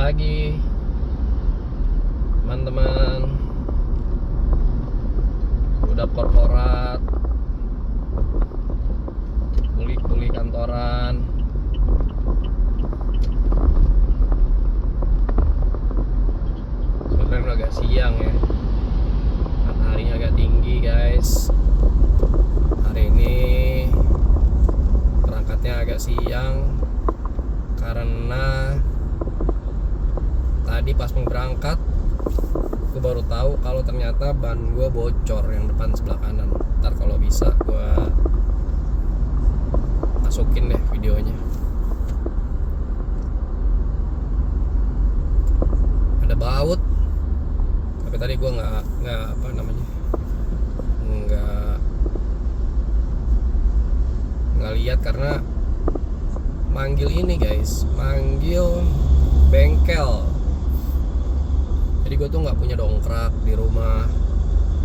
pagi teman-teman. Udah korporat, kuli kantoran. Sebenarnya udah agak siang ya, mataharinya agak tinggi guys. Hari ini berangkatnya agak siang karena tadi pas mau berangkat gue baru tahu kalau ternyata ban gue bocor yang depan sebelah kanan. Ntar kalau bisa gue masukin deh videonya. Ada baut, tapi tadi gue nggak apa namanya nggak lihat karena manggil ini guys, manggil bengkel. Jadi gue tuh nggak punya dongkrak di rumah,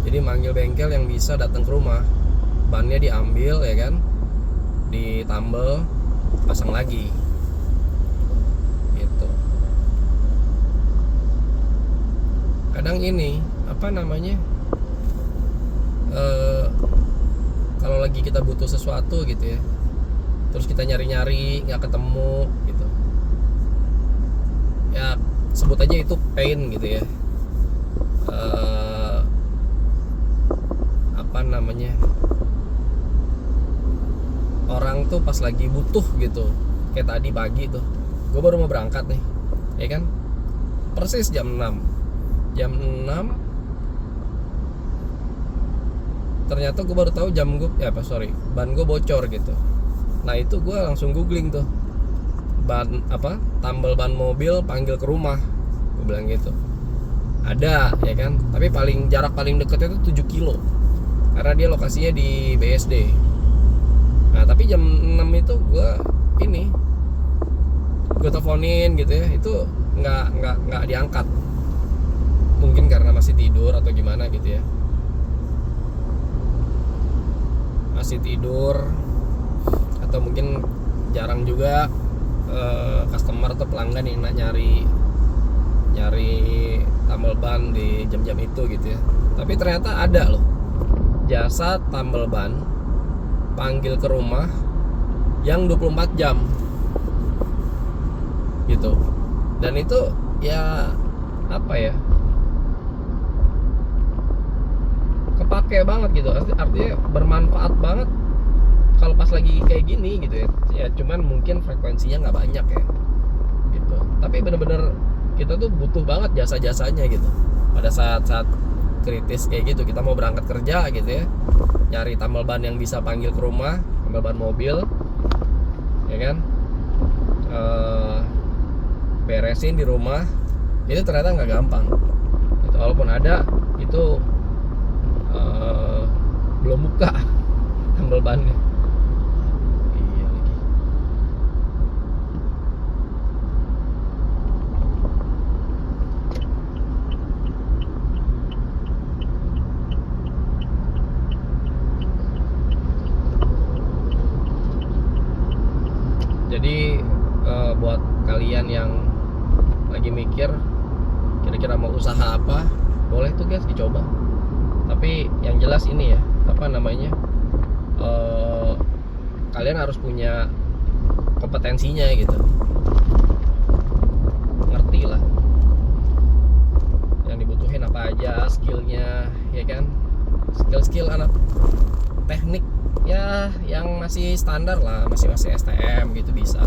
jadi manggil bengkel yang bisa datang ke rumah, bannya diambil ya kan, ditambal, pasang lagi gitu. Kadang ini apa namanya kalau lagi kita butuh sesuatu gitu ya, terus kita nyari-nyari nggak ketemu gitu ya, sebut aja itu pain gitu ya. Apa namanya, orang tuh pas lagi butuh gitu, kayak tadi pagi tuh gue baru mau berangkat nih ya kan, persis jam 6 ternyata gue baru tahu ban gue bocor gitu. Nah itu gue langsung googling tuh, ban apa, tambal ban mobil panggil ke rumah, gue bilang gitu. Ada ya kan, tapi jarak paling deket itu 7 kilo karena dia lokasinya di BSD. Nah tapi jam 6 itu gue teleponin gitu ya, itu nggak diangkat, mungkin karena masih tidur atau gimana gitu ya, masih tidur atau mungkin jarang juga customer atau pelanggan yang nyari tambal ban di jam-jam itu gitu ya. Tapi ternyata ada loh jasa tambal ban panggil ke rumah yang 24 jam gitu. Dan itu ya apa ya, kepake banget gitu, artinya bermanfaat banget kalau pas lagi kayak gini gitu ya. Ya cuman mungkin frekuensinya nggak banyak ya gitu, tapi bener-bener kita tuh butuh banget jasa-jasanya gitu pada saat-saat kritis kayak gitu. Kita mau berangkat kerja gitu ya, nyari tambal ban yang bisa panggil ke rumah, tambal ban mobil ya kan, beresin di rumah, itu ternyata nggak gampang gitu. Walaupun ada itu belum buka tambal bannya. Iya lagi. Jadi buat kalian yang lagi mikir kira-kira mau usaha apa, boleh tuh guys dicoba. Tapi yang jelas ini ya, apa namanya, kalian harus punya kompetensinya gitu, ngerti lah yang dibutuhin apa aja, skillnya ya kan, skill anak teknik ya yang masih standar lah, masih STM gitu bisa.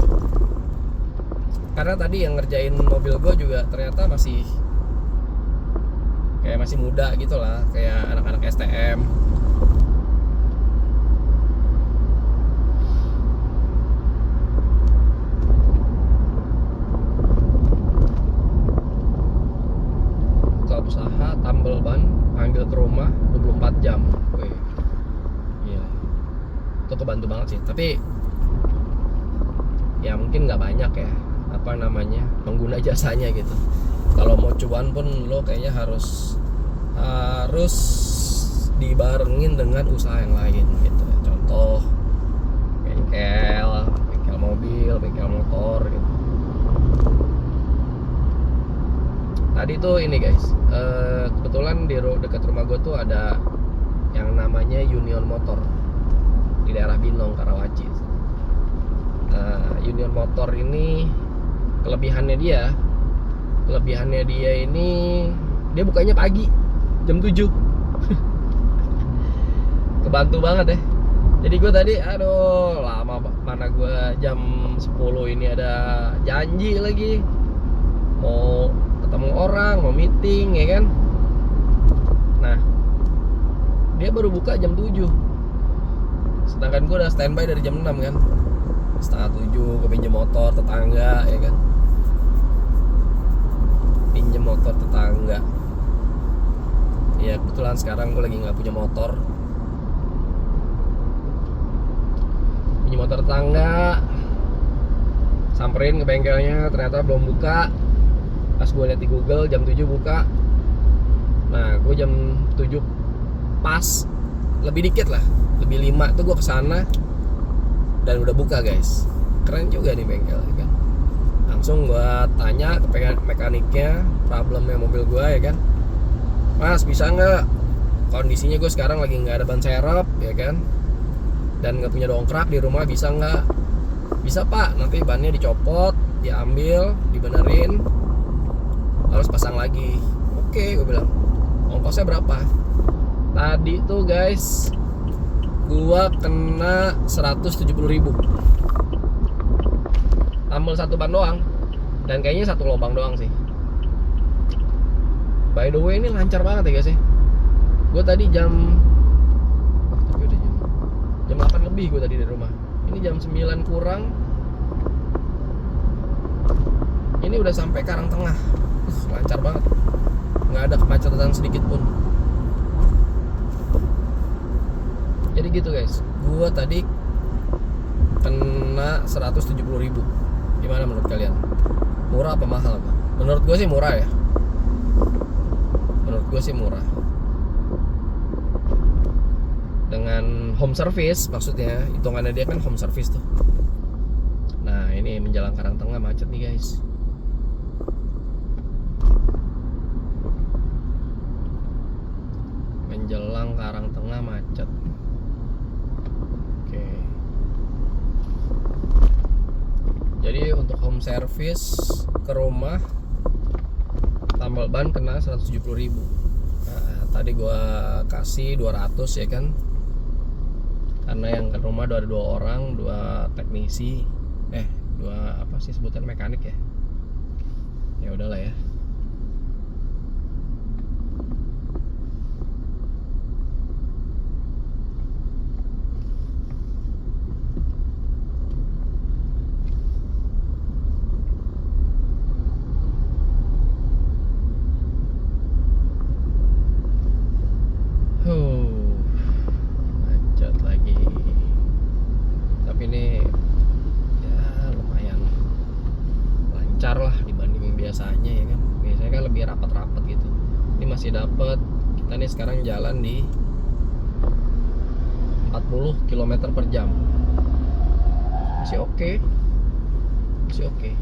Karena tadi yang ngerjain mobil gue juga ternyata masih muda gitu lah, kayak anak-anak STM. Buka usaha tambal ban panggil ke rumah 24 jam. Wih. Iya. Itu kebantu banget sih, tapi ya mungkin nggak banyak ya apa namanya pengguna jasanya gitu. Kalau mau cuan pun lo kayaknya harus dibarengin dengan usaha yang lain gitu. Contoh bengkel mobil, bengkel motor gitu. Tadi tuh ini guys, kebetulan di dekat rumah gue tuh ada yang namanya Union Motor di daerah Binong, Karawaci. Nah, Union Motor ini kelebihannya dia ini dia bukanya pagi jam 7. Kebantu banget ya. Jadi gue tadi lama mana gue jam 10 ini ada janji lagi mau ketemu orang, mau meeting ya kan. Nah, dia baru buka jam 7. Sedangkan gue udah standby dari jam 6 kan. Setengah 7 gue pinjem motor tetangga ya kan. Pinjem motor tetangga. Ya kebetulan sekarang gue lagi nggak punya motor. Pinjem motor tetangga. Samperin ke bengkelnya, ternyata belum buka. Pas gue lihat di Google jam 7 buka. Nah, gue jam 7 pas, lebih dikit lah, lebih 5 tuh gue kesana dan udah buka guys. Keren juga nih bengkel ya kan. Langsung gue tanya ke mekaniknya problemnya mobil gue ya kan. Mas bisa nggak, kondisinya gue sekarang lagi nggak ada ban serep ya kan, dan nggak punya dongkrak di rumah, bisa nggak? Bisa pak, nanti bannya dicopot, diambil, dibenerin, harus pasang lagi. Oke, gue bilang. Ongkosnya berapa? Tadi tuh guys, gua kena 170.000. Tambal satu ban doang. Dan kayaknya satu lubang doang sih. By the way, ini lancar banget ya guys ya. Gue tadi jam 8 lebih gue tadi dari rumah. Ini jam 9 kurang. Ini udah sampai Karangtengah. Lancar banget, nggak ada kemacetan sedikit pun. Jadi gitu guys, gua tadi kena 170.000. Gimana menurut kalian? Murah apa mahal? Menurut gue sih murah ya. Menurut gue sih murah. Dengan home service, maksudnya hitungannya dia kan home service tuh. Nah ini menjelang Karangtengah macet nih guys. Menjelang Karangtengah macet. Oke. Jadi untuk home service ke rumah tambal ban kena 170.000. Nah, tadi gua kasih 200 ya kan. Karena yang ke rumah ada 2 orang, 2 teknisi. 2 apa sih sebutan, mekanik ya. Ya udahlah ya. Macet lagi. Tapi ini ya lumayan lancar lah dibanding biasanya ya kan. Biasanya kan lebih rapat-rapat gitu. Ini masih dapat. Kita nih sekarang jalan di 40 km per jam. Masih oke. Masih oke.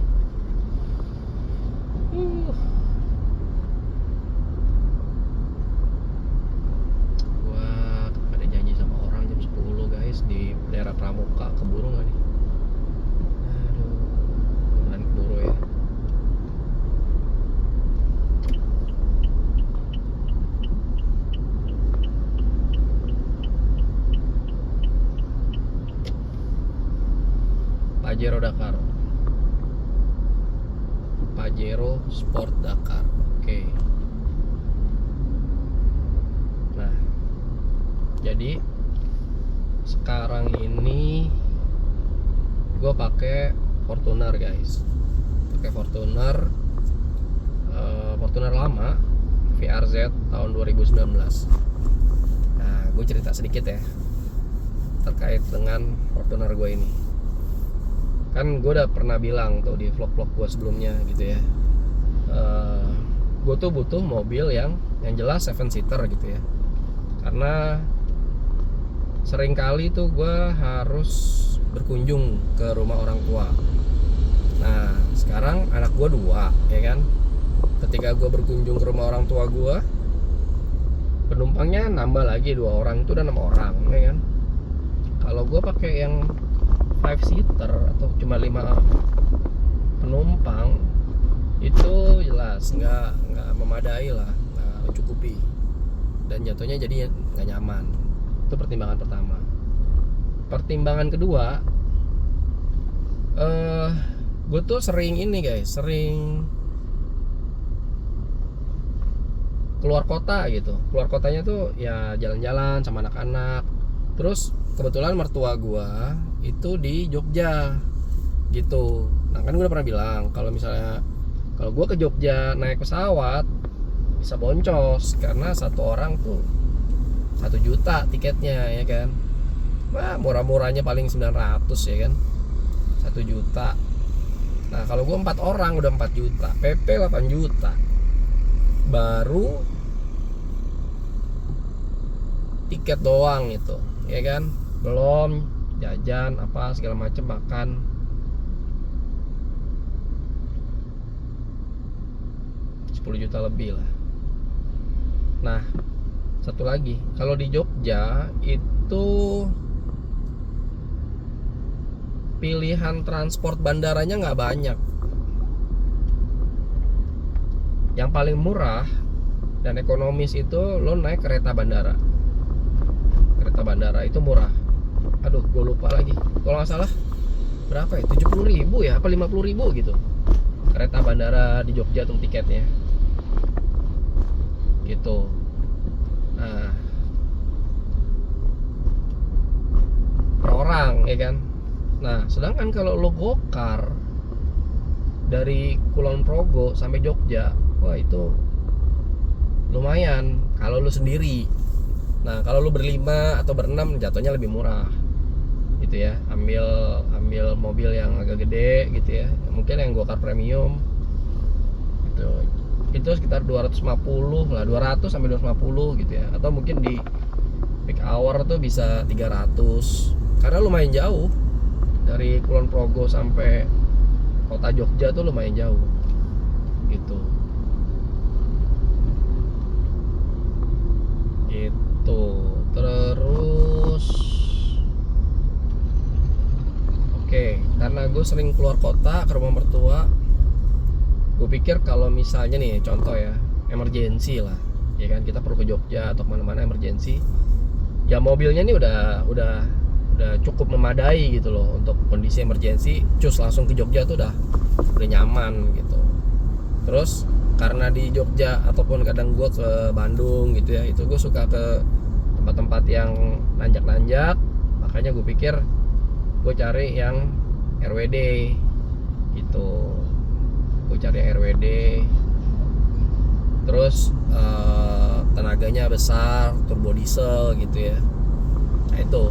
Di daerah Pramuka, keburu nggak nih? Aduh, mudah-mudahan keburu ya. Pajero Dakar, Pajero Sport Dakar. Oke. Nah, jadi sekarang ini gue pakai Fortuner guys, pakai Fortuner lama VRZ tahun 2019. Nah gue cerita sedikit ya terkait dengan Fortuner gue ini. Kan gue udah pernah bilang tuh di vlog-vlog gue sebelumnya gitu ya, gue tuh butuh mobil yang jelas 7-seater gitu ya, karena seringkali tuh gue harus berkunjung ke rumah orang tua. Nah sekarang anak gue 2 ya kan, ketika gue berkunjung ke rumah orang tua gue, penumpangnya nambah lagi 2 orang, itu udah 6 orang ya kan. Kalau gue pakai yang 5 seater atau cuma 5 penumpang, itu jelas nggak memadai lah, nggak mencukupi, dan jatuhnya jadi nggak nyaman. Itu pertimbangan pertama. Pertimbangan kedua, gue tuh sering keluar kota gitu. Keluar kotanya tuh ya jalan-jalan sama anak-anak. Terus kebetulan mertua gue itu di Jogja gitu. Nah kan gue udah pernah bilang kalau misalnya kalau gue ke Jogja naik pesawat bisa boncos, karena satu orang tuh 1 juta tiketnya ya kan. Wah, murah-murahnya paling 900 ya kan, 1 juta. Nah kalau gue 4 orang udah 4 juta, PP 8 juta, baru tiket doang itu ya kan, belum jajan apa segala macem, makan. Juta lebih lah. Nah satu lagi, kalau di Jogja itu pilihan transport bandaranya nggak banyak. Yang paling murah dan ekonomis itu lo naik kereta bandara. Kereta bandara itu murah. Aduh, gue lupa lagi. Kalau nggak salah berapa ya? 70.000 ya? Apa 50.000 gitu? Kereta bandara di Jogja tuh tiketnya. Gitu. Nah, per orang ya kan. Nah, sedangkan kalau lo gokar dari Kulon Progo sampai Jogja, wah itu lumayan kalau lo sendiri. Nah, kalau lo berlima atau berenam jatuhnya lebih murah. Gitu ya. Ambil mobil yang agak gede gitu ya. Mungkin yang gokar premium. Gitu. Itu sekitar 250 lah, 200 sampai 250 gitu ya. Atau mungkin di peak hour tuh bisa 300. Karena lumayan jauh. Dari Kulon Progo sampai kota Jogja tuh lumayan jauh. Gitu. Gitu. Terus oke, karena gue sering keluar kota ke rumah mertua, gue pikir kalau misalnya nih contoh ya, emergency lah ya kan, kita perlu ke Jogja atau kemana-mana emergency, ya mobilnya nih udah cukup memadai gitu loh untuk kondisi emergency. Cus langsung ke Jogja tuh udah nyaman gitu. Terus karena di Jogja ataupun kadang gue ke Bandung gitu ya, itu gue suka ke tempat-tempat yang nanjak-nanjak, makanya gue pikir gue cari yang RWD gitu. Gue cari yang RWD, terus tenaganya besar, turbo diesel gitu ya. Nah itu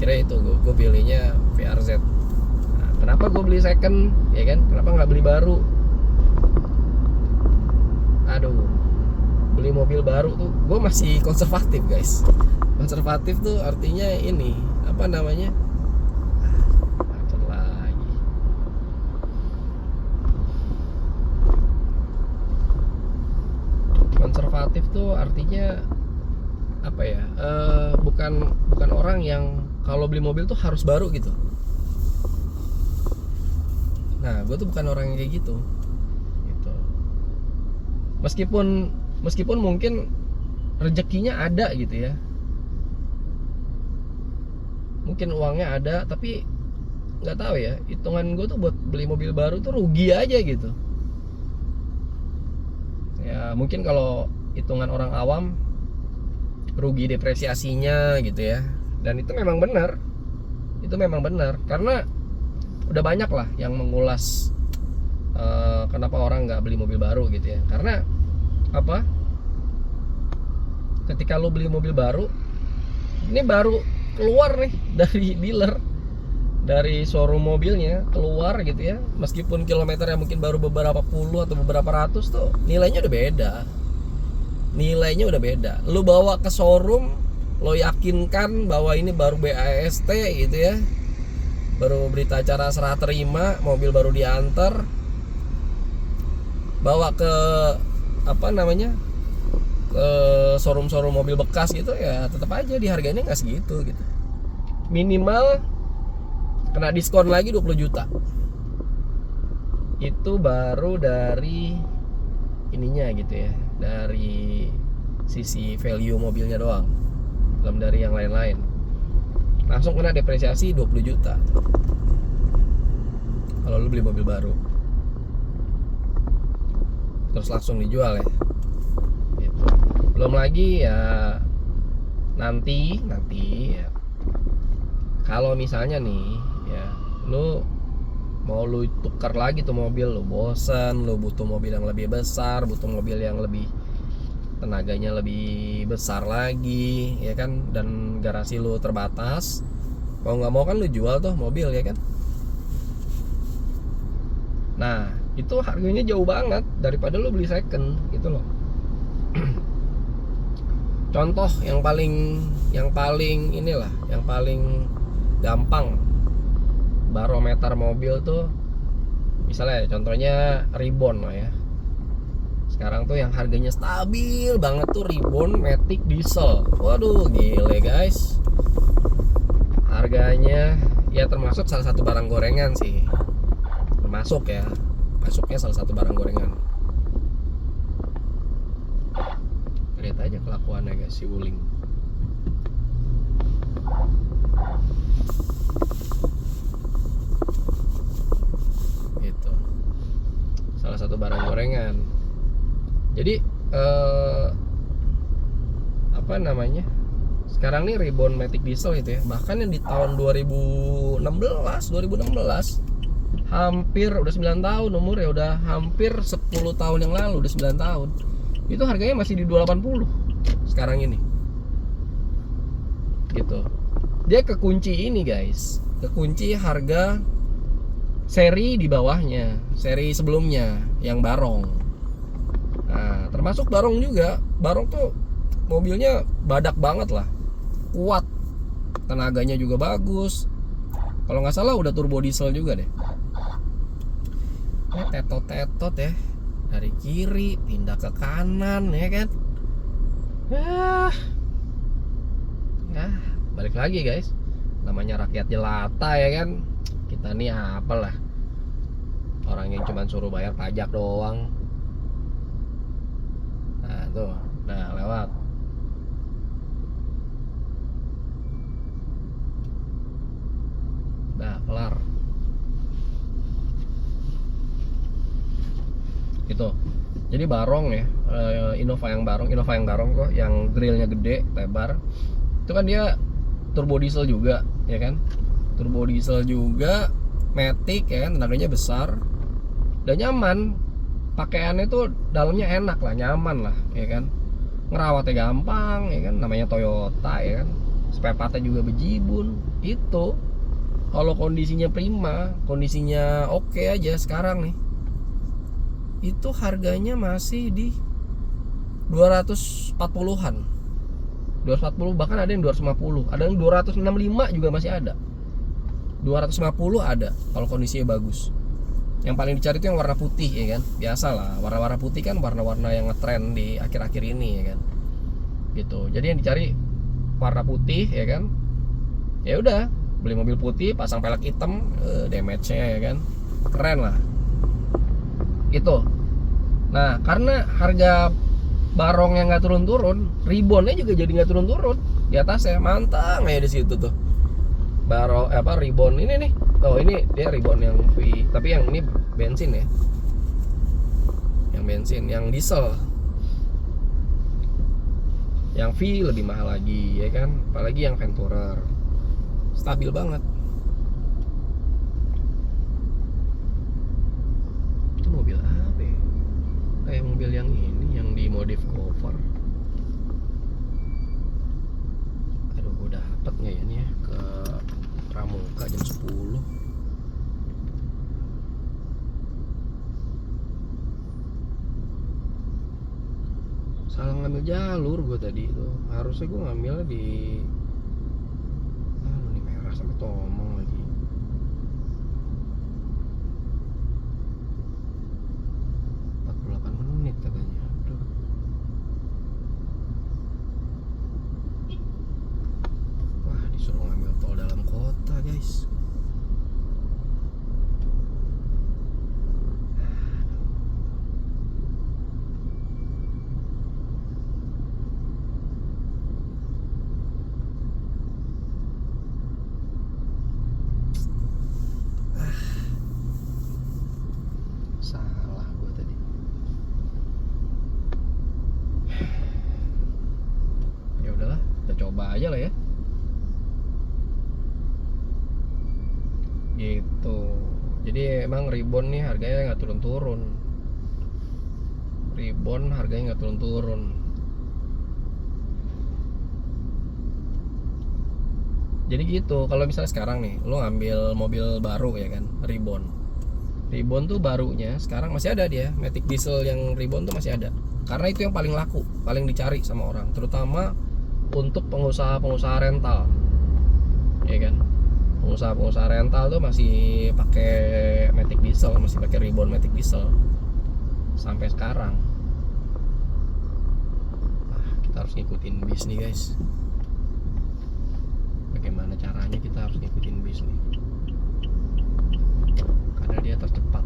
kira itu gue pilihnya VRZ. Nah, kenapa gue beli second ya kan, kenapa nggak beli baru? Aduh, beli mobil baru tuh gue masih konservatif guys. Konservatif tuh artinya ini apa namanya, konservatif tuh artinya apa ya, bukan orang yang kalau beli mobil tuh harus baru gitu. Nah gue tuh bukan orang yang kayak gitu. Meskipun mungkin rezekinya ada gitu ya, mungkin uangnya ada, tapi nggak tahu ya, hitungan gue tuh buat beli mobil baru tuh rugi aja gitu ya. Mungkin kalau hitungan orang awam rugi depresiasinya gitu ya, dan itu memang benar, karena udah banyak lah yang mengulas kenapa orang nggak beli mobil baru gitu ya. Karena apa, ketika lo beli mobil baru, ini baru keluar nih dari dealer, dari showroom mobilnya keluar gitu ya, meskipun kilometernya mungkin baru beberapa puluh atau beberapa ratus, tuh nilainya udah beda. Lo bawa ke showroom, lo yakinkan bahwa ini baru BAST gitu ya, baru berita acara serah terima, mobil baru diantar, bawa ke apa namanya, ke showroom mobil bekas gitu, ya tetap aja di harganya nggak segitu gitu. Minimal kena diskon lagi 20 juta. Itu baru dari ininya gitu ya, dari sisi value mobilnya doang, belum dari yang lain-lain. Langsung kena depresiasi 20 juta kalau lu beli mobil baru, terus langsung dijual ya gitu. Belum lagi ya nanti ya, kalau misalnya nih ya lu mau lu tukar lagi tuh mobil, lu bosan, lu butuh mobil yang lebih besar, butuh mobil yang lebih tenaganya lebih besar lagi ya kan, dan garasi lu terbatas, mau nggak mau kan lu jual tuh mobil ya kan. Nah itu harganya jauh banget daripada lu beli second gitu loh. Contoh yang paling inilah, yang paling gampang barometer mobil tuh, misalnya contohnya Ribbon lah ya. Sekarang tuh yang harganya stabil banget tuh Ribbon Matic Diesel. Waduh gile guys, harganya ya termasuk salah satu barang gorengan sih, termasuk ya, masuknya salah satu barang gorengan. Lihat aja kelakuannya guys, si Wuling. Itu salah satu barang gorengan. Jadi apa namanya, sekarang nih Ribbon Matic Diesel itu ya, bahkan yang di tahun 2016 hampir udah 9 tahun umur ya, udah hampir 10 tahun yang lalu, udah 9 tahun, itu harganya masih di 280 sekarang ini gitu. Dia kekunci ini guys, kekunci harga seri di bawahnya, seri sebelumnya yang Barong. Nah, termasuk Barong juga. Barong tuh mobilnya badak banget lah, kuat, tenaganya juga bagus. Kalau nggak salah udah turbo diesel juga deh. Ini tetot ya, dari kiri pindah ke kanan ya kan. Ya balik lagi guys, namanya rakyat jelata ya kan. Kita nih apalah, orang yang cuma suruh bayar pajak doang. Nah tuh, nah lewat. Nah kelar. Itu. Jadi Barong ya, Innova yang Barong kok, yang grillnya gede, lebar. Itu kan dia turbo diesel juga, ya kan? Turbo diesel juga, Matic ya kan, tenaganya besar dan nyaman. Pakaiannya tuh dalamnya enak lah, nyaman lah, ya kan. Ngerawatnya gampang, ya kan. Namanya Toyota ya kan. Spare partnya juga bejibun. Itu kalau kondisinya prima, kondisinya oke aja sekarang nih, itu harganya masih di 240-an. 240, bahkan ada yang 250, ada yang 265 juga masih ada. 250 ada kalau kondisinya bagus. Yang paling dicari itu yang warna putih ya kan. Biasalah, warna-warna putih kan warna-warna yang ngetren di akhir-akhir ini ya kan. Gitu. Jadi yang dicari warna putih ya kan. Ya udah, beli mobil putih, pasang pelek hitam, damage-nya ya kan. Keren lah. Itu. Nah, karena harga Barong yang nggak turun-turun, Ribbonnya juga jadi nggak turun-turun. Di atasnya mantang ya di situ tuh. Ribbon ini nih. Oh, ini dia Ribbon yang V, tapi yang ini bensin ya. Yang bensin, yang diesel. Yang V lebih mahal lagi ya kan, apalagi yang Venturer. Stabil banget. Itu mobil apa ya? Kayak mobil yang ini, yang di modif cover. Aduh, gue dapet nggak ya ini ya ke Pramuka jam 10. Salah ngambil jalur gue tadi itu. Harusnya gue ngambilnya di ini merah sampai tomong lagi. emang Ribbon nih harganya nggak turun-turun. Ribbon harganya nggak turun-turun. Jadi gitu, kalau misalnya sekarang nih lo ngambil mobil baru ya kan, Ribbon tuh barunya sekarang masih ada dia, Matic Diesel yang Ribbon tuh masih ada. Karena itu yang paling laku, paling dicari sama orang, terutama untuk pengusaha-pengusaha rental. Ya kan? Pengusaha-pengusaha rental tuh masih pakai Matic Diesel, masih pakai Ribbon Matic Diesel sampai sekarang. Nah, kita harus ngikutin bis nih guys. Bagaimana caranya kita harus ngikutin bis nih? Karena dia tercepat.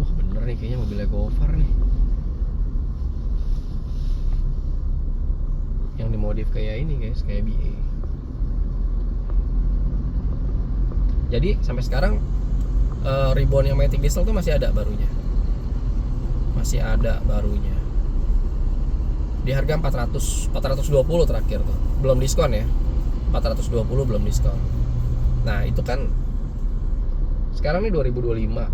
Wah bener nih kayaknya mobilnya Gofar nih, yang dimodif kayak ini guys, kayak BA. Jadi sampai sekarang Ribbon yang Matic Diesel tuh masih ada barunya. Di harga 420 terakhir tuh. Belum diskon ya. 420 belum diskon. Nah, itu kan sekarang nih 2025.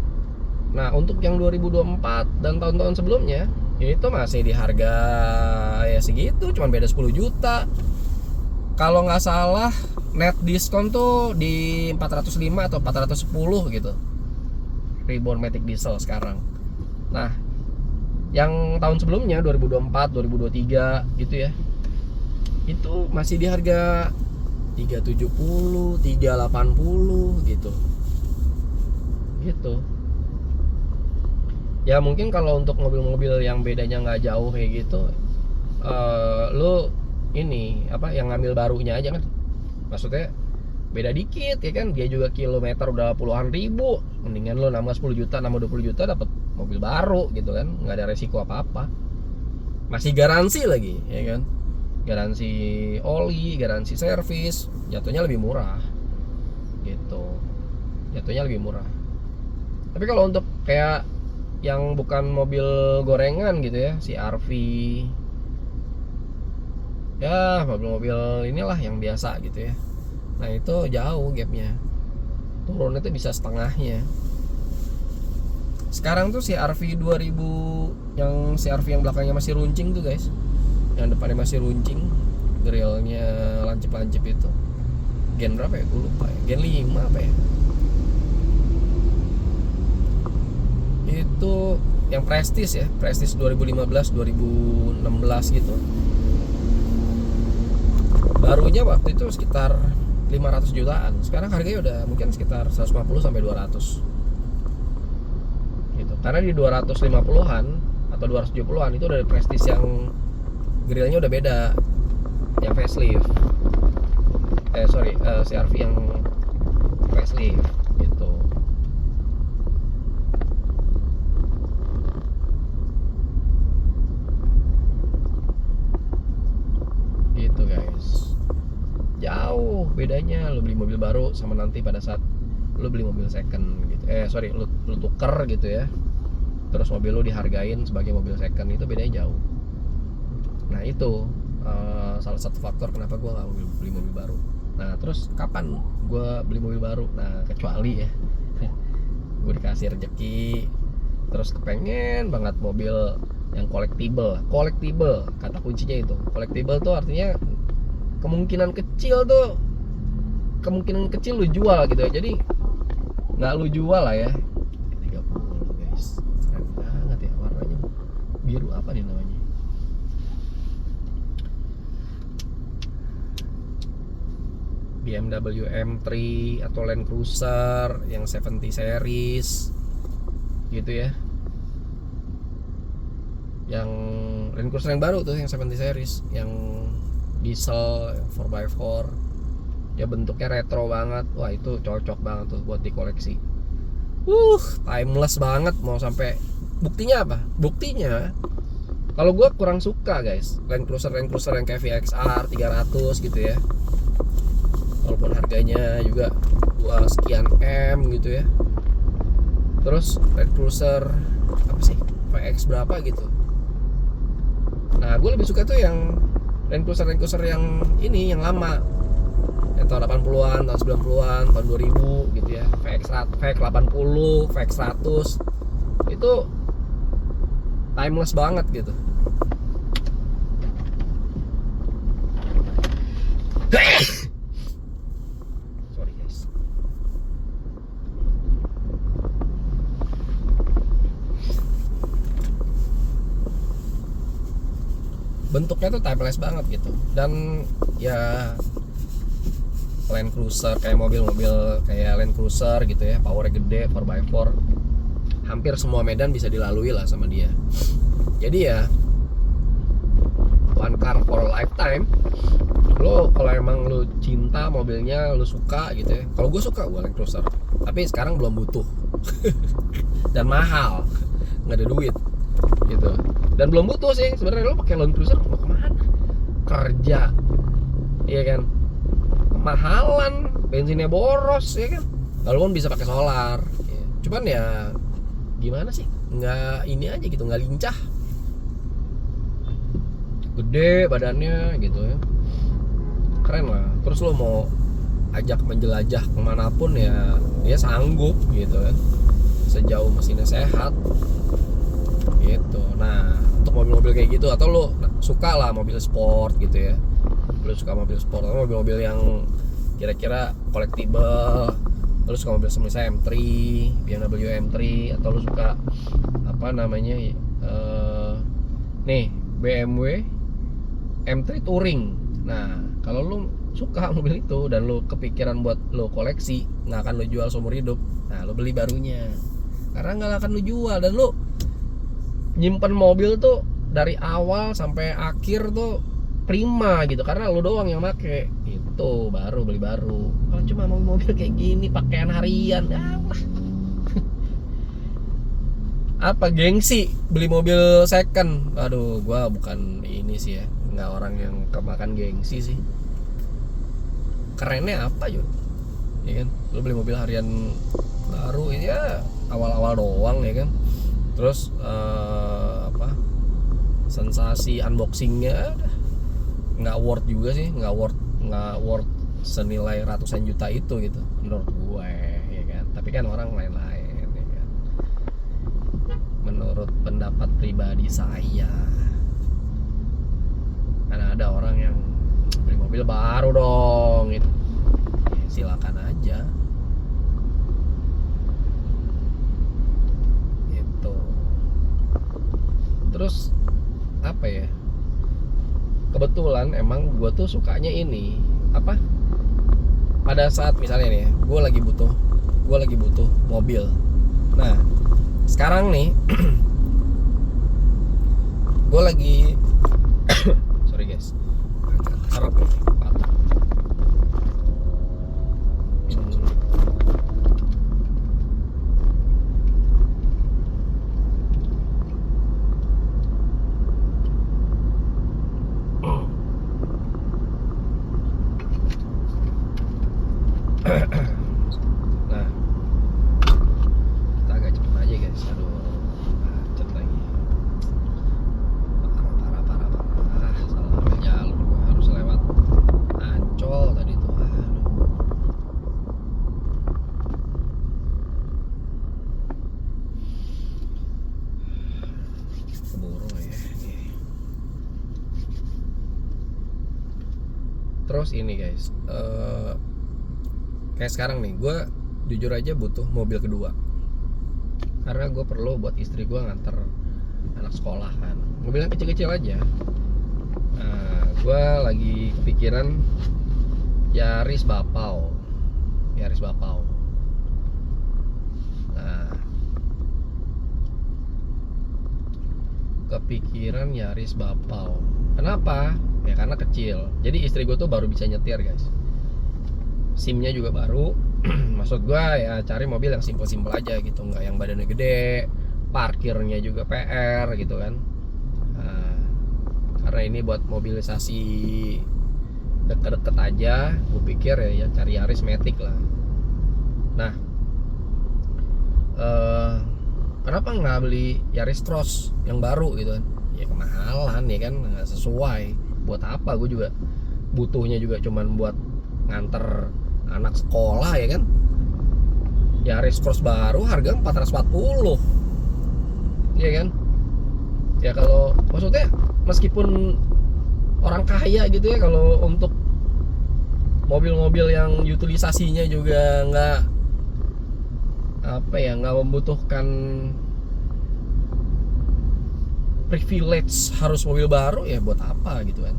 Nah, untuk yang 2024 dan tahun-tahun sebelumnya itu masih di harga ya segitu, cuma beda 10 juta. Kalau nggak salah net diskon tuh di 405 atau 410 gitu. Ribbon Matic Diesel sekarang. Nah, yang tahun sebelumnya 2024, 2023 gitu ya. Itu masih di harga 370, 380 gitu. Gitu. Ya mungkin kalau untuk mobil-mobil yang bedanya nggak jauh kayak gitu, lo ini apa yang ngambil barunya aja kan. Maksudnya beda dikit ya kan, dia juga kilometer udah puluhan ribu, mendingan lo nambah 10 juta, nambah 20 juta dapat mobil baru gitu kan, nggak ada resiko apa-apa, masih garansi lagi ya kan, garansi oli, garansi servis, jatuhnya lebih murah gitu, jatuhnya lebih murah. Tapi kalau untuk kayak yang bukan mobil gorengan gitu ya, si RV ya, mobil-mobil inilah yang biasa gitu ya, nah itu jauh gapnya, turun itu bisa setengahnya. Sekarang tuh si RV 2000, yang si RV yang belakangnya masih runcing tuh guys, yang depannya masih runcing, grillnya lancip-lancip itu, gen berapa ya, gue lupa ya, gen 5 apa ya, itu yang Prestige ya, Prestige 2015 2016 gitu. Barunya waktu itu sekitar 500 jutaan. Sekarang harganya udah mungkin sekitar 150 sampai 200. Gitu. Karena di 250-an atau 270-an itu udah Prestige yang grillnya udah beda. Yang facelift. CR-V yang facelift gitu. Gitu guys. Jauh bedanya lo beli mobil baru sama nanti pada saat lo beli mobil second gitu. Lo tuker gitu ya. Terus mobil lo dihargain sebagai mobil second, itu bedanya jauh. Nah itu salah satu faktor kenapa gue nggak beli mobil baru. Nah terus kapan gue beli mobil baru? Nah kecuali ya gue dikasih rezeki, terus kepengen banget mobil yang collectible. Kata kuncinya itu. Collectible tuh artinya kemungkinan kecil lu jual gitu ya. Jadi nggak lu jual lah ya. 30 guys, keren banget ya, warnanya biru apa nih namanya, BMW M3 atau Land Cruiser yang 70 series gitu ya. Yang Land Cruiser yang baru tuh yang 70 series, yang diesel 4x4, ya bentuknya retro banget. Wah itu cocok banget tuh buat dikoleksi. Timeless banget. Mau sampai buktinya apa? Buktinya kalau gue kurang suka guys Land Cruiser yang kayak VXR 300 gitu ya, walaupun harganya juga 2 sekian M gitu ya. Terus Land Cruiser apa sih, VX berapa gitu. Nah gue lebih suka tuh yang Land Cruiser yang ini, yang lama atau 80-an, tahun 90-an, tahun 2000 gitu ya. VX 80, VX 100 itu timeless banget gitu. Sorry guys. Bentuknya tuh timeless banget gitu. Dan ya Land Cruiser, kayak mobil-mobil kayak Land Cruiser gitu ya, powernya gede, 4x4, hampir semua medan bisa dilalui lah sama dia. Jadi ya one car for a lifetime. Lo kalau emang lo cinta mobilnya, lo suka gitu ya. Kalau gue suka gue Land Cruiser, tapi sekarang belum butuh dan mahal, nggak ada duit gitu. Dan belum butuh sih sebenarnya. Lo pakai Land Cruiser mau kemana? Kerja, iya kan? Kemahalan, bensinnya boros, ya kan? Walaupun bisa pakai solar, ya. Cuman ya gimana sih? Nggak ini aja gitu, nggak lincah. Gede badannya gitu ya, keren lah. Terus lo mau ajak menjelajah kemanapun ya dia sanggup gitu ya, sejauh mesinnya sehat gitu. Nah untuk mobil-mobil kayak gitu, atau lo suka lah mobil sport gitu ya, lo suka mobil sport atau mobil-mobil yang kira-kira collectible, lo suka mobil misalnya M3, BMW M3, atau lo suka apa namanya nih BMW M3 Touring. Nah kalau lo suka mobil itu dan lo kepikiran buat lo koleksi, nggak akan lo jual seumur hidup, nah lo beli barunya, karena nggak akan lo jual. Dan lo nyimpen mobil tuh dari awal sampai akhir tuh prima gitu, karena lo doang yang make. Itu baru beli baru. Kalau cuma mobil kayak gini pakaian harian, apa gengsi beli mobil second. Aduh, gua bukan ini sih ya, nggak orang yang kemakan gengsi sih. Kerennya apa yuk, ya kan? Lo beli mobil harian baru ya awal-awal doang ya kan. Terus apa, sensasi unboxingnya nggak worth juga sih, nggak worth senilai ratusan juta itu gitu menurut gue ya kan. Tapi kan orang lain-lain ya kan. Menurut pendapat pribadi saya, karena ada orang yang beli mobil baru dong gitu, ya, silakan aja gitu. Terus apa ya, kebetulan emang gue tuh sukanya ini apa, pada saat misalnya nih gue lagi butuh mobil. Nah sekarang nih gue lagi sorry guys, agak kerap patah. Nah kita agak cepet aja guys. Aduh macet lagi, parah. Salah ambil jalur, gue harus lewat Ancol tadi tuh. Aduh, keburu ya ini. Terus ini guys, kayak sekarang nih gue jujur aja butuh mobil kedua, karena gue perlu buat istri gue nganter anak sekolah kan, mobil yang kecil-kecil aja. Nah gue lagi kepikiran Yaris Bapau. Nah kepikiran Yaris Bapau, kenapa ya? Karena kecil, jadi istri gue tuh baru bisa nyetir guys, SIM-nya juga baru. Maksud gua ya cari mobil yang simpel-simpel aja gitu, nggak yang badannya gede, parkirnya juga PR gitu kan. Nah, karena ini buat mobilisasi deket-deket aja, gue pikir ya cari Yaris Matic lah. Nah kenapa nggak beli Yaris Cross yang baru gitu kan? Ya kemahalan ya kan, nggak sesuai. Buat apa, gue juga butuhnya juga cuman buat nganter anak sekolah ya kan. Yaris Cross baru harga 440. Iya kan? Ya kalau maksudnya meskipun orang kaya gitu ya, kalau untuk mobil-mobil yang utilisasinya juga nggak apa ya, nggak membutuhkan privilege harus mobil baru, ya buat apa gitu kan.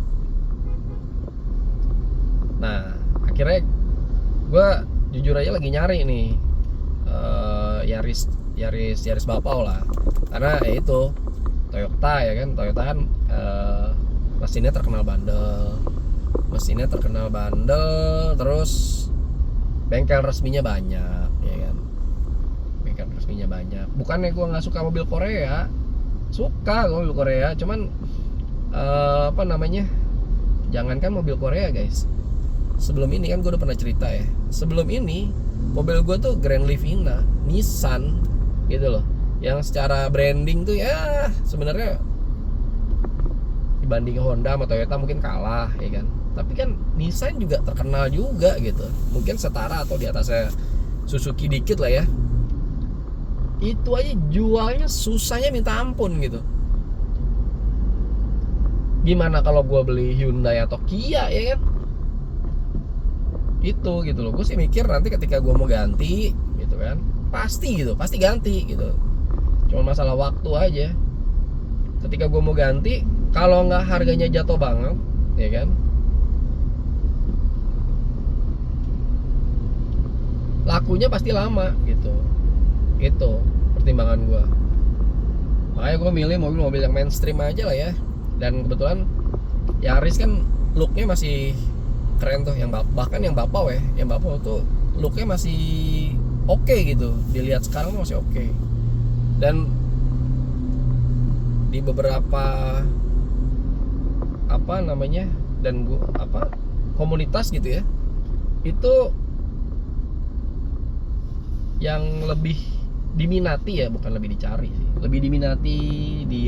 Nah akhirnya gue jujur aja lagi nyari nih Yaris Bapau lah, karena ya itu Toyota ya kan. Toyota kan mesinnya terkenal bandel, terus bengkel resminya banyak ya kan. Bengkel resminya banyak. Bukannya gue nggak suka mobil Korea, suka gue mobil Korea, cuman apa namanya, jangankan mobil Korea guys, sebelum ini kan gue udah pernah cerita ya, sebelum ini mobil gue tuh Grand Livina Nissan gitu loh, yang secara branding tuh ya sebenarnya dibanding Honda sama Toyota mungkin kalah ya kan, tapi kan Nissan juga terkenal juga gitu, mungkin setara atau di atasnya Suzuki dikit lah ya. Itu aja jualnya susahnya minta ampun gitu. Gimana kalau gue beli Hyundai atau Kia ya kan? Itu gitu loh. Gue sih mikir nanti ketika gue mau ganti gitu kan, pasti ganti gitu. Cuma masalah waktu aja. Ketika gue mau ganti, kalau nggak harganya jatuh banget, ya kan, lakunya pasti lama gitu. Itu pertimbangan gue. Makanya gue milih mobil-mobil yang mainstream aja lah ya. Dan kebetulan Yaris kan looknya masih keren tuh, yang bahkan yang Bapau tuh looknya masih oke gitu, dilihat sekarang masih oke. Dan di beberapa apa namanya, dan gua komunitas gitu ya, itu yang lebih diminati ya, bukan lebih dicari sih, lebih diminati di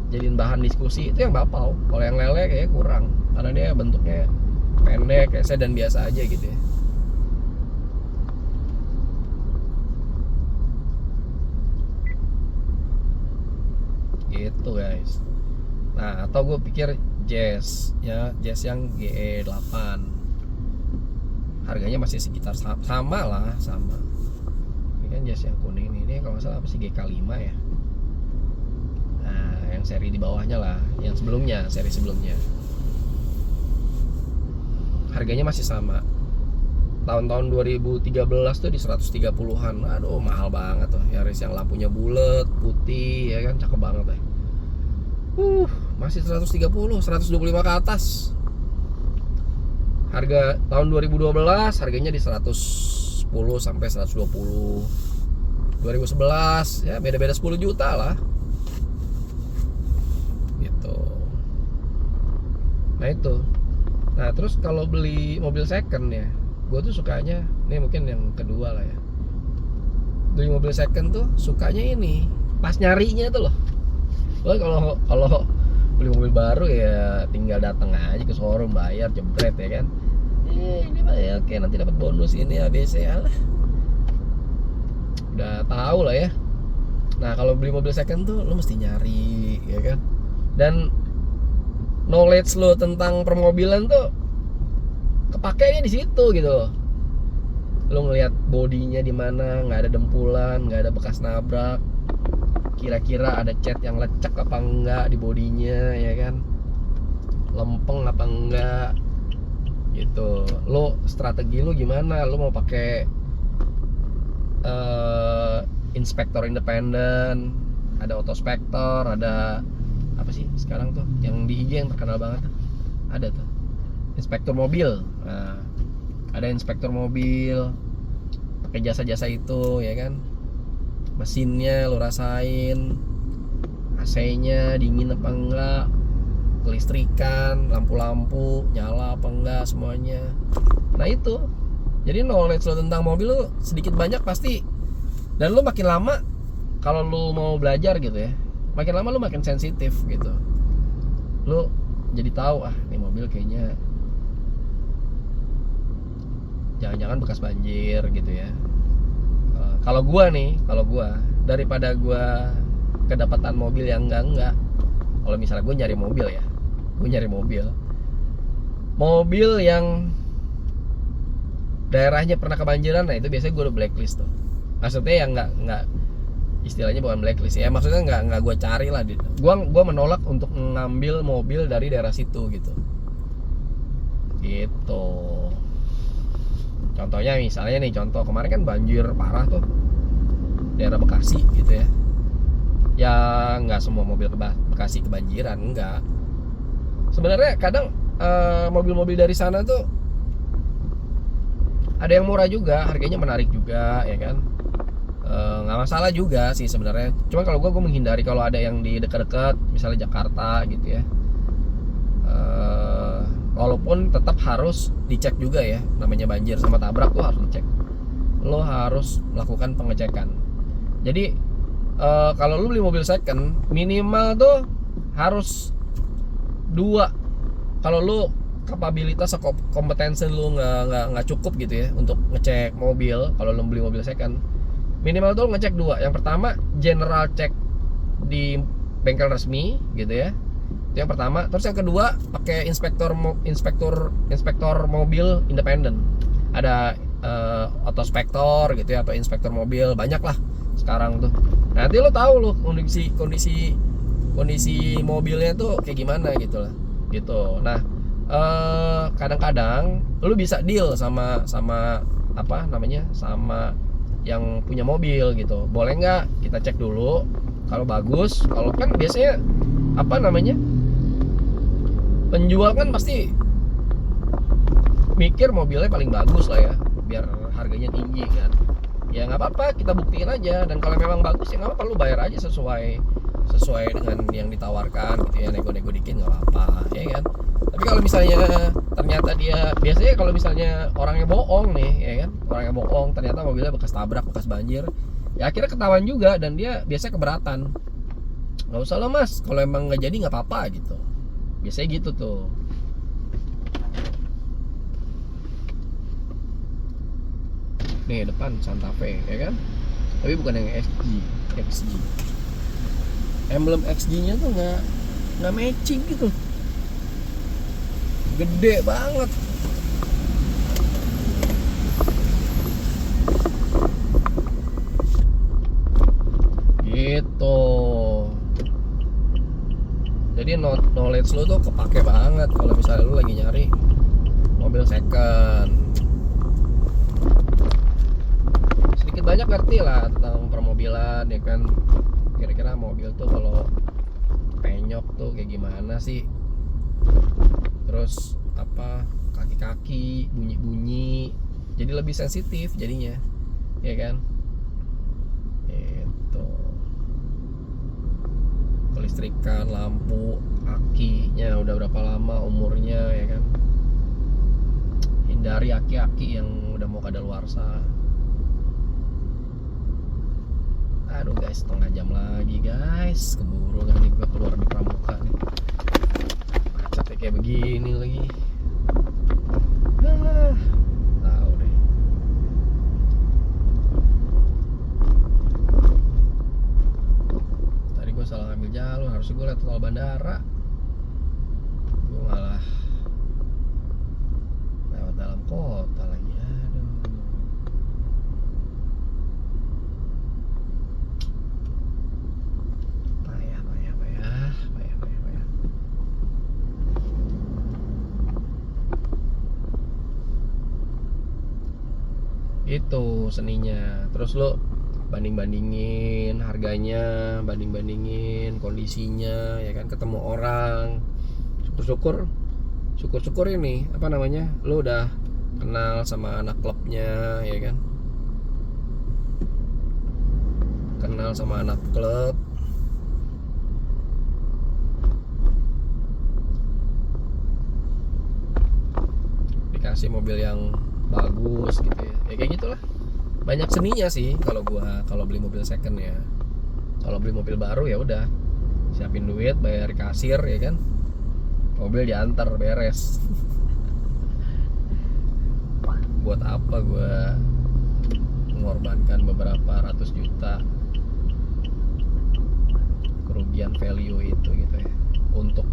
jadiin bahan diskusi itu yang Bapau. Kalau yang lele kayak kurang, karena dia bentuknya pendek kayak sedan biasa aja gitu ya. Gitu guys. Nah atau gue pikir Jazz ya, Jazz yang GE8 harganya masih sekitar sama lah, sama. Ini kan Jazz yang kuning ini kalau nggak salah apa sih, GK5 ya. Nah yang seri di bawahnya lah, yang sebelumnya, seri sebelumnya harganya masih sama. Tahun-tahun 2013 tuh di 130-an. Aduh mahal banget tuh Yaris yang lampunya bulat putih ya kan, cakep banget ya. Masih 130, 125 ke atas. Harga tahun 2012 harganya di 110 sampai 120. 2011 ya beda-beda 10 juta lah. Gitu. Nah itu. Nah terus kalau beli mobil second ya, gue tuh sukanya, ini mungkin yang kedua lah ya, beli mobil second tuh sukanya ini pas nyarinya tuh loh. Kalau beli mobil baru ya tinggal datang aja ke showroom, bayar, jebret ya kan, ini pak ya oke nanti dapat bonus ini ABC, alah udah tahu lah ya. Nah kalau beli mobil second tuh lo mesti nyari ya kan, dan knowledge lo tentang permobilan tuh kepakainya di situ gitu loh. Lo ngelihat bodinya di mana, nggak ada dempulan, nggak ada bekas nabrak, kira-kira ada cat yang lecek apa enggak di bodinya ya kan, lempeng apa enggak gitu. Lo strategi lo gimana, lo mau pakai inspektor independen, ada autospektor, ada apa sih sekarang tuh yang di IG yang terkenal banget tuh, ada tuh inspektur mobil. Nah, ada inspektur mobil, pakai jasa-jasa itu ya kan, mesinnya lo rasain, AC-nya dingin apa enggak, kelistrikan, lampu-lampu nyala apa enggak, semuanya. Nah itu, jadi knowledge lo tentang mobil lo sedikit banyak pasti. Dan lo makin lama kalau lo mau belajar gitu ya, makin lama lo makin sensitif gitu. Lo jadi tahu, ini mobil kayaknya jangan-jangan bekas banjir gitu ya. Kalau gua daripada gua kedapatan mobil yang enggak, kalau misalnya gue nyari mobil yang daerahnya pernah kebanjiran, nah itu biasanya gue udah blacklist tuh. Maksudnya yang nggak istilahnya bukan blacklist ya, maksudnya nggak gue cari lah. Gue menolak untuk ngambil mobil dari daerah situ gitu. Contohnya misalnya nih, kemarin kan banjir parah tuh daerah Bekasi gitu ya. Ya nggak semua mobil Bekasi kebanjiran, enggak. Sebenarnya kadang mobil-mobil dari sana tuh ada yang murah juga, harganya menarik juga ya kan. Nggak masalah juga sih sebenarnya. Cuma kalau gue menghindari kalau ada yang di dekat-dekat, misalnya Jakarta gitu ya. Walaupun tetap harus dicek juga ya, namanya banjir sama tabrak tuh harus dicek. Lo harus melakukan pengecekan. Jadi kalau lo beli mobil second, minimal tuh harus 2. Kalau lo kapabilitas atau kompetensi lo nggak cukup gitu ya untuk ngecek mobil, kalau lo beli mobil second, minimal tuh ngecek 2. Yang pertama, general check di bengkel resmi gitu ya. Itu yang pertama. Terus yang kedua, pakai inspektor mobil independen. Ada autospektor gitu ya, atau inspektor mobil, banyak lah sekarang tuh. Nanti lo tahu lo kondisi mobilnya tuh kayak gimana gitu lah. Gitu. Nah, kadang-kadang lo bisa deal sama apa namanya? Sama yang punya mobil gitu. Boleh nggak kita cek dulu? Kalau bagus, kalau kan biasanya apa namanya? Penjual kan pasti mikir mobilnya paling bagus lah ya, biar harganya tinggi kan. Ya nggak apa-apa, kita buktiin aja. Dan kalau memang bagus ya nggak apa-apa, lu bayar aja sesuai dengan yang ditawarkan gitu ya, nego-nego dikit nggak apa-apa ya kan. Tapi kalau misalnya ternyata dia, biasanya kalau misalnya orangnya bohong nih ya kan, orangnya bohong, ternyata mobilnya bekas tabrak, bekas banjir, ya akhirnya ketahuan juga dan dia biasanya keberatan. Nggak usah lah mas, kalau emang nggak jadi nggak apa-apa gitu. Biasanya gitu tuh. Nih depan Santa Fe ya kan, tapi bukan yang XG. Emblem XG-nya tuh nggak matching gitu, gede banget. Gitu. Jadi knowledge lo tuh kepake banget kalau misalnya lo lagi nyari mobil second. Sedikit banyak ngerti lah tentang permobilan ya kan. Kira-kira mobil tuh kalau penyok tuh kayak gimana sih? Terus apa, kaki-kaki, bunyi-bunyi, jadi lebih sensitif jadinya, ya kan? Itu kelistrikan, lampu, akinya udah berapa lama umurnya ya kan? Hindari aki-aki yang udah mau kadaluarsa. Aduh guys, setengah jam lagi guys, keburu kan nih gue keluar di Pramuka nih. Macetnya kayak begini lagi. Tahu deh. Tadi gue salah ngambil jalur, harusnya gue lihat tol bandara. Gue malah lewat dalam kota lagi. Aduh. Itu seninya. Terus lo banding-bandingin harganya, banding-bandingin kondisinya ya kan, ketemu orang. Syukur-syukur ini apa namanya, lo udah kenal sama anak klubnya ya kan, kenal sama anak klub, dikasih mobil yang bagus gitu ya. Ya kayak gitulah. Banyak seninya sih kalau beli mobil second ya. Kalau beli mobil baru ya udah, siapin duit, bayar kasir ya kan, mobil diantar beres. buat apa gue mengorbankan beberapa ratus juta kerugian value itu gitu ya, untuk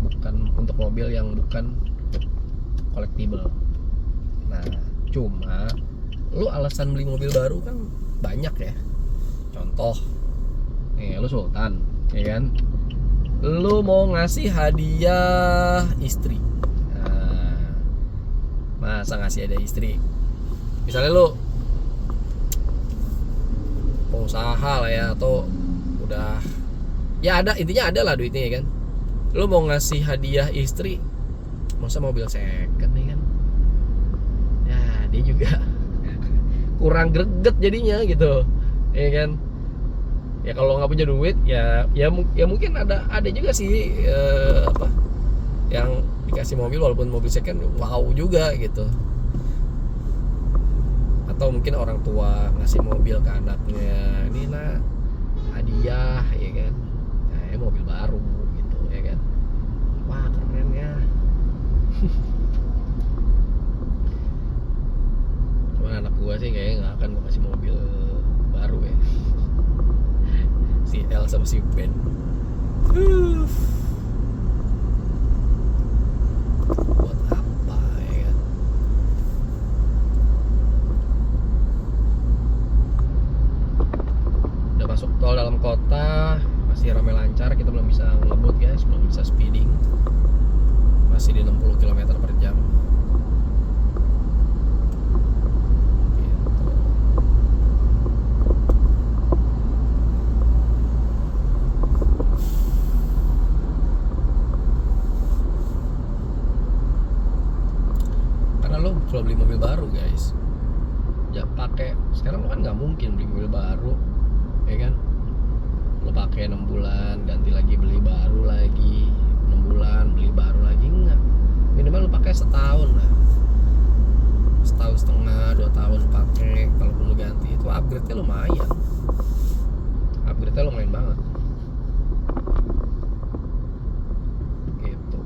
mobil yang bukan collectible. Nah, cuma lu alasan beli mobil baru kan banyak ya. Contoh nih, lu Sultan ya kan, lu mau ngasih hadiah istri. Nah, masa ngasih hadiah istri, misalnya lu pengusaha lah ya, atau udah ya ada, intinya ada lah duitnya ya kan, lu mau ngasih hadiah istri masa mobil second nih kan, ya dia juga kurang greget jadinya gitu ya kan. Ya kalau nggak punya duit ya mungkin ada juga sih apa yang dikasih mobil walaupun mobil second wow juga gitu, atau mungkin orang tua ngasih mobil ke anaknya, ini nak hadiah ya kan, nah, mobil baru gitu ya kan, wah keren ya. Cuman anak gua sih kayaknya nggak akan gua kasih mobil baru ya, si L sama si Ben. Buat apa ya kan? Udah masuk tol dalam kota, masih ramai lancar, kita belum bisa ngebut guys, belum bisa speeding, masih di 60 km per jam. Kalau beli mobil baru guys, ya pakai sekarang lo kan nggak mungkin beli mobil baru ya kan, lo pakai 6 bulan ganti lagi, beli baru lagi 6 bulan beli baru lagi, enggak, minimal lo pakai setahun lah, setahun setengah 2 tahun pakai, kalau perlu ganti itu upgrade-nya lumayan, upgrade-nya lumayan banget gitu.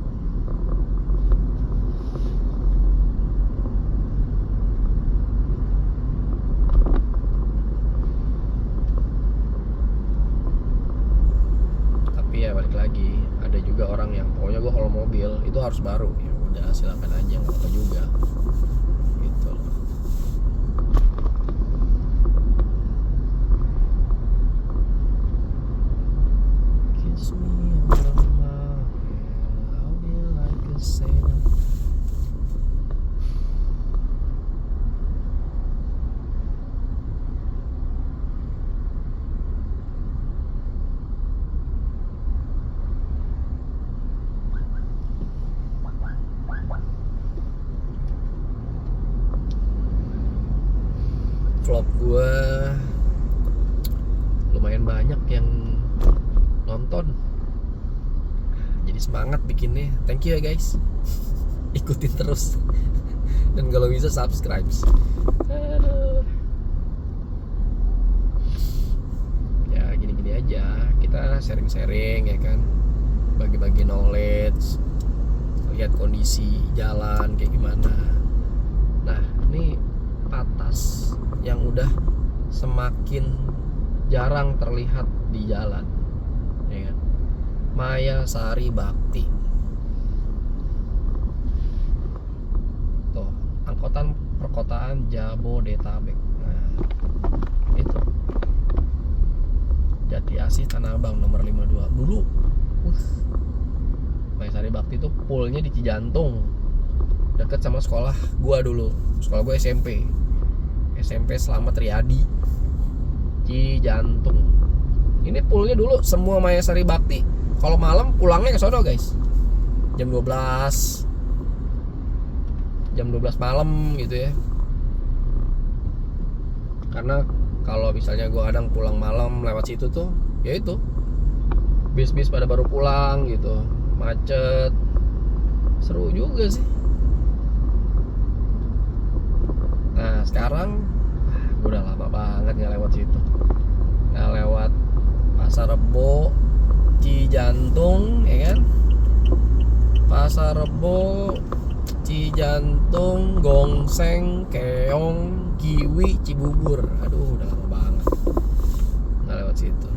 Ya balik lagi, ada juga orang yang pokoknya gue kalau mobil itu harus baru, ya udah silakan aja, nggak apa juga gitu. Kiss me mama, I'll be like a sailor. Vlog gue lumayan banyak yang nonton, jadi semangat bikinnya. Thank you ya guys, ikutin terus dan kalau bisa subscribe. Aduh. Ya gini-gini aja, kita sharing-sharing ya kan, bagi-bagi knowledge, lihat kondisi jalan kayak gimana. Nah ini patas yang udah semakin jarang terlihat di jalan ya kan, Maya Sari Bakti tuh, angkutan perkotaan Jabodetabek. Nah itu Jati Asih Tanah Abang nomor 52 dulu. Maya Sari Bakti tuh poolnya di Cijantung, deket sama sekolah gua dulu, sekolah gua SMP Slamet Riyadi, Cijantung. Ini poolnya dulu semua Maya Sari Bakti kalau malam pulangnya ke sono guys, jam 12 malam gitu ya, karena kalau misalnya gua kadang pulang malam lewat situ tuh, ya itu bis-bis pada baru pulang gitu, macet, seru juga sih. Nah sekarang gue udah lama banget nggak lewat situ, nggak lewat Pasar Rebo, Cijantung ya kan, Pasar Rebo, Cijantung, Gongseng, Keong, Kiwi, Cibubur. Aduh, udah lama banget nggak lewat situ.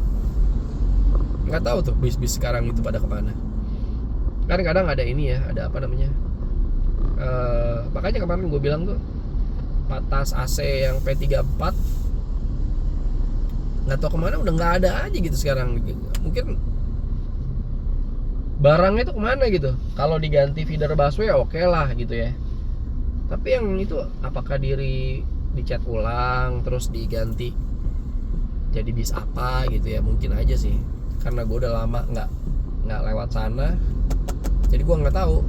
Nggak tahu tuh bis-bis sekarang itu pada kemana. Kan kadang ada ini ya, ada apa namanya, makanya kemarin gue bilang tuh patas AC yang P34 nggak tahu kemana, udah nggak ada aja gitu sekarang. Mungkin barangnya itu kemana gitu. Kalau diganti feeder busway ya oke lah gitu ya, tapi yang itu apakah dicat ulang terus diganti jadi bis apa gitu ya, mungkin aja sih, karena gue udah lama nggak lewat sana, jadi gue nggak tahu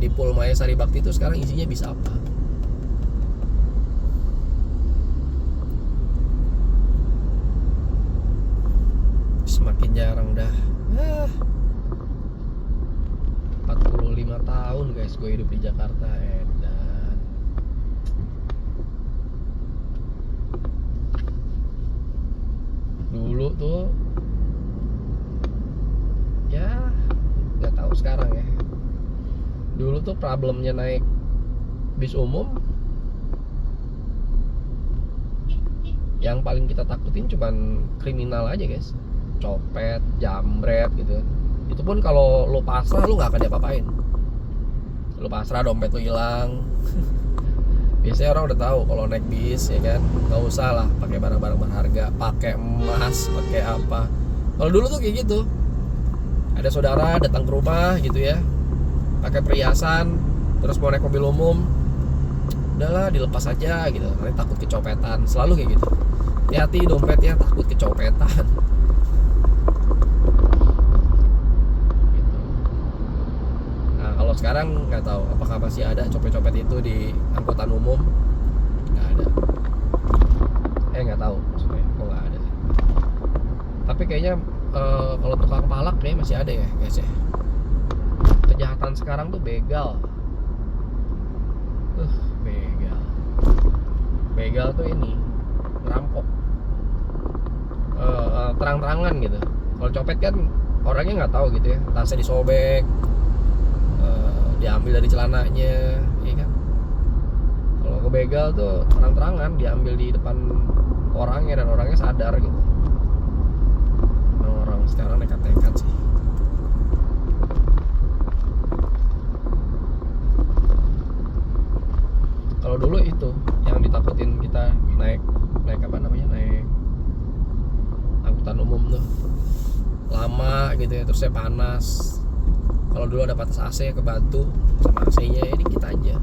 di Pul Maya Sari Bakti itu sekarang isinya bis apa. Semakin jarang dah. 45 tahun guys gue hidup di Jakarta, edan. Dulu tuh ya nggak tahu sekarang ya. Dulu tuh problemnya naik bis umum, yang paling kita takutin cuman kriminal aja guys, copet, jambret gitu. Itu pun kalau lo pasrah lo nggak akan diapa-apain. Lo pasrah dompet lo hilang. Biasanya orang udah tahu kalau naik bis ya kan, nggak usah lah pakai barang-barang berharga, pakai emas, pakai apa. Kalau dulu tuh kayak gitu, ada saudara datang ke rumah gitu ya, pakai perhiasan, terus mau naik mobil umum, udahlah dilepas aja gitu, nanti takut kecopetan. Selalu kayak gitu, hati-hati dompetnya, takut kecopetan. Kalau sekarang nggak tahu apakah masih ada copet-copet itu di angkutan umum. Nggak ada. Nggak tahu maksudnya kok nggak ada sih. Tapi kayaknya kalau tukang palak kayaknya masih ada ya guys ya. Kejahatan sekarang tuh begal. Begal. Begal tuh ini ngerampok. Terang-terangan gitu. Kalau copet kan orangnya nggak tahu gitu ya, tasnya disobek, diambil dari celananya, ya kan. Kalau ke begal tuh terang-terangan diambil di depan orangnya dan orangnya sadar gitu. Orang sekarang nekat-nekat sih. Kalau dulu itu yang ditakutin kita naik apa namanya, naik angkutan umum tuh lama gitu ya, terusnya panas. Kalau dulu ada batas AC kebantu sama AC-nya ya dikit aja,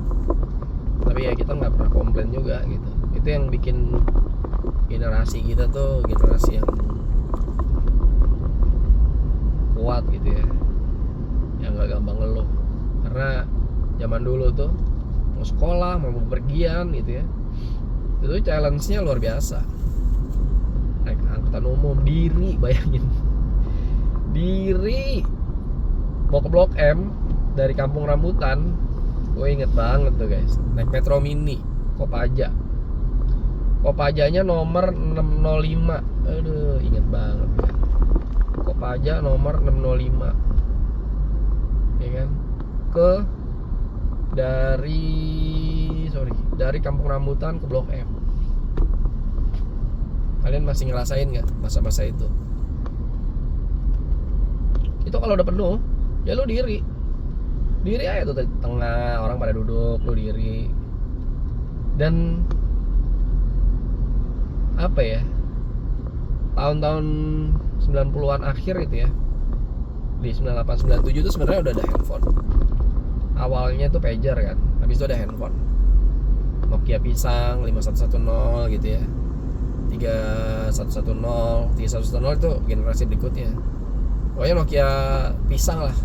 tapi ya kita nggak pernah komplain juga gitu. Itu yang bikin generasi kita tuh generasi yang kuat gitu ya, yang nggak gampang ngeluh. Karena zaman dulu tuh mau sekolah mau bepergian gitu ya, itu challenge-nya luar biasa. Naik angkutan umum Diri, bayangin Diri mau ke Blok M dari Kampung Rambutan. Gue inget banget tuh guys, naik Metro Mini Kopaja. Kopajanya nomor 605. Aduh, inget banget ya. Kopaja nomor 605, ya kan, dari Kampung Rambutan ke Blok M. Kalian masih ngerasain nggak masa-masa itu? Itu kalau udah penuh ya lu diri aja tuh di tengah, orang pada duduk, lu diri. Dan apa ya, tahun-tahun 90-an akhir itu ya, di 98 97 itu sebenarnya udah ada handphone. Awalnya tuh pager kan, habis itu ada handphone Nokia pisang 5110 gitu ya, 3110 itu generasi berikutnya. Pokoknya Nokia pisang lah,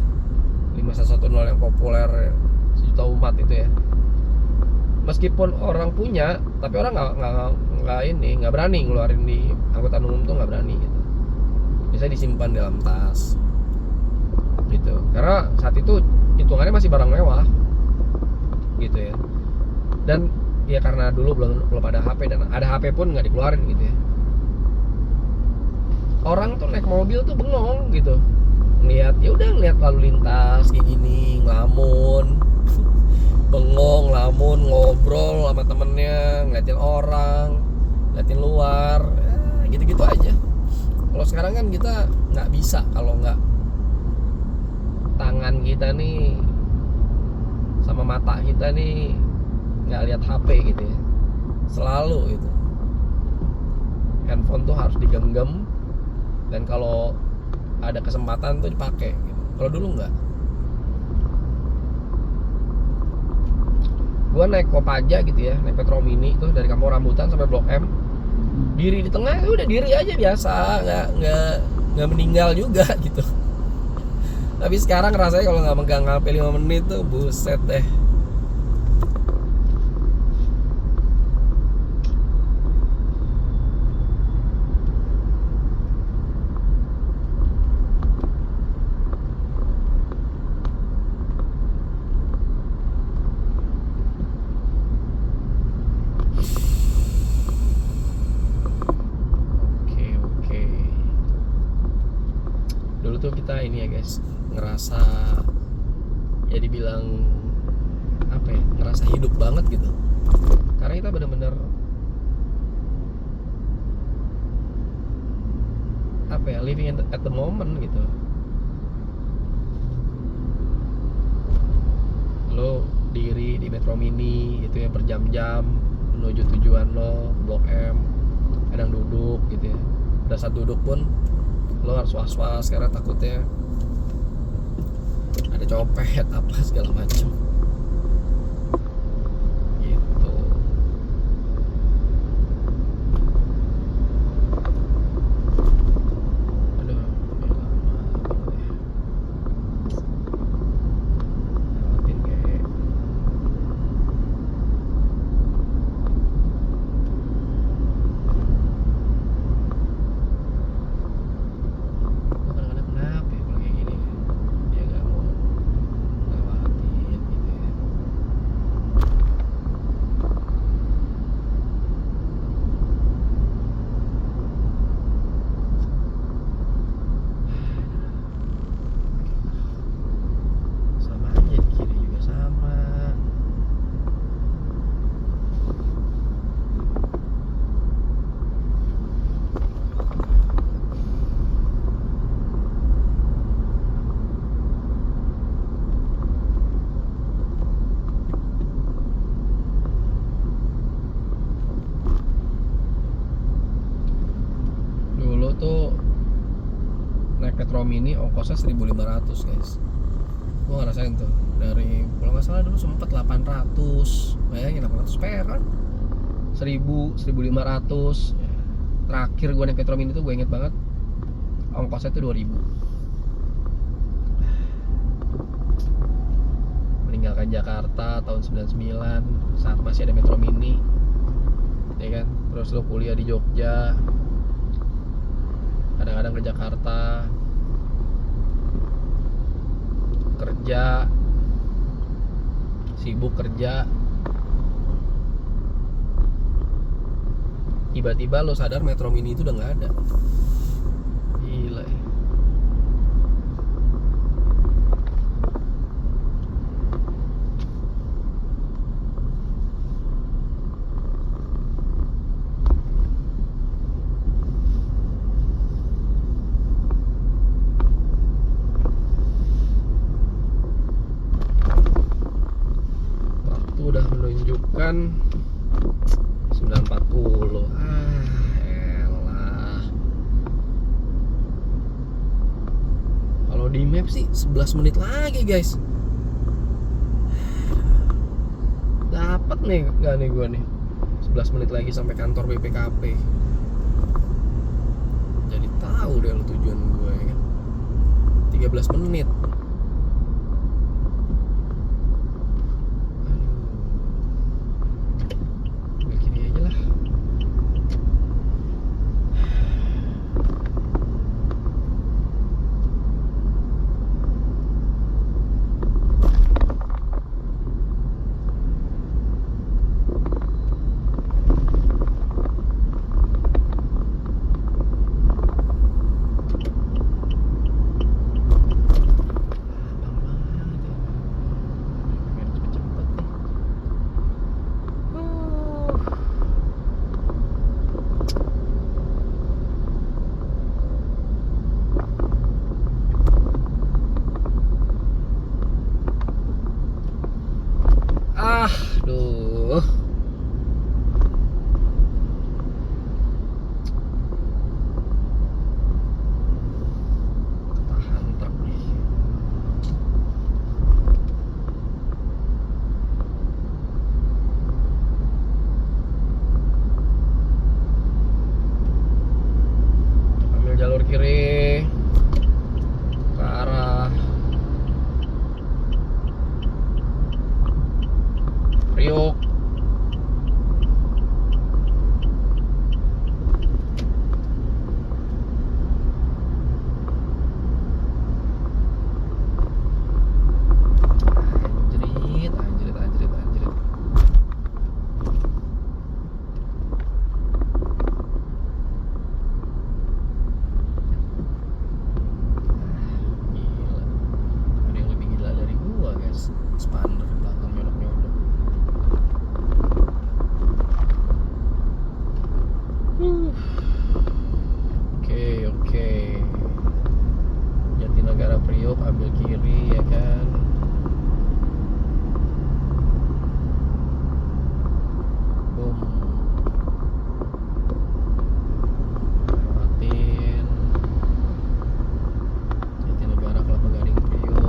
5110 yang populer sejuta umat itu ya. Meskipun orang punya, tapi orang nggak berani ngeluarin di angkutan umum tuh, nggak berani gitu. Biasanya disimpan dalam tas gitu, karena saat itu hitungannya masih barang mewah gitu ya. Dan ya karena dulu belum ada HP, dan ada HP pun nggak dikeluarin gitu ya. Orang tuh naik mobil tuh bengong gitu, ngeliat lalu lintas kayak gini, ngelamun bengong, lamun, ngobrol sama temennya, ngeliatin orang, ngeliatin luar, gitu-gitu aja. Kalau sekarang kan kita nggak bisa kalau nggak tangan kita nih sama mata kita nih nggak lihat HP gitu ya, selalu gitu. Handphone tuh harus digenggam, dan kalau ada kesempatan tuh dipakai gitu. Kalau dulu nggak. Gua naik Kopaja gitu ya, naik Metro Mini tuh dari Kampung Rambutan sampai Blok M, diri di tengah udah diri aja biasa, nggak meninggal juga gitu. Tapi sekarang rasanya kalau nggak megang HP 5 menit tuh buset deh. Oke. Dulu tuh kita ini ya guys, ngerasa ya dibilang apa ya, ngerasa hidup banget gitu. Karena kita bener-bener apa ya, living at the moment gitu. Lo diri di Metro Mini itu ya berjam-jam menuju tujuan lo, Blok M, kadang duduk gitu ya. Udah saat duduk pun lo harus was-was karena takutnya ada copet apa segala macam gitu. Aduh, ini lama banget ya. Lewatin kayak kadang-kadang kenapa ya kalau kayak gini ya, gak mau lewatin gitu ya. Sama aja di kiri juga sama. Dulu tuh naik Metro Mini ongkosnya 1.500 guys. Gua ngerasain tuh dari, kalau nggak salah dulu sempet 800, bayangin 800 perak, 1.000, 1.500. Terakhir gue naik Metro Mini tuh gue inget banget ongkosnya tuh 2.000. Meninggalkan Jakarta tahun 99 saat masih ada Metro Mini ya kan. Terus lo kuliah di Jogja, kadang-kadang ke Jakarta, kerja, sibuk kerja, tiba-tiba lo sadar Metro Mini itu udah nggak ada. Gila ya. Waktu udah menunjukkan 9.40. Elah. Kalau di map sih 11 menit lagi guys. Dapat nih gak nih gue nih 11 menit lagi sampai kantor BPKP. Jadi tahu deh lo tujuan gue ya kan. 13 menit. Gue kiri aja lah. Priuk, ambil kiri ya kan. Boom. Lewatin Jatinegara, Kelapa Gading, Priuk.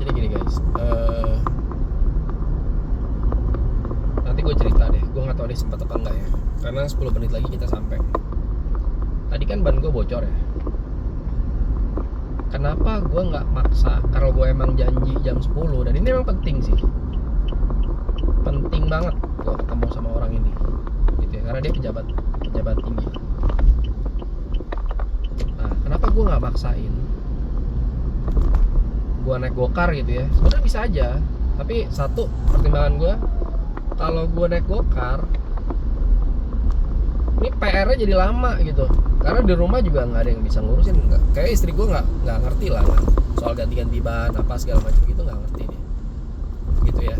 Jadi gini guys, nanti gue cerita deh, gue nggak tahu deh sempat apa enggak ya, karena 10 menit lagi kita sampai. Tadi kan ban gue bocor ya. Kenapa gue nggak maksa? Kalau gue emang janji jam 10, dan ini emang penting sih, penting banget gue ketemu sama orang ini, gitu ya, karena dia pejabat tinggi. Nah, kenapa gue nggak maksain? Gue naik gokar gitu ya, sebenarnya bisa aja, tapi satu pertimbangan gue, kalau gue naik gokar ini PR-nya jadi lama gitu, karena di rumah juga nggak ada yang bisa ngurusin. Kayak istri gue nggak ngerti lah soal ganti-ganti ban apa segala macam gitu, nggak ngerti dia gitu ya.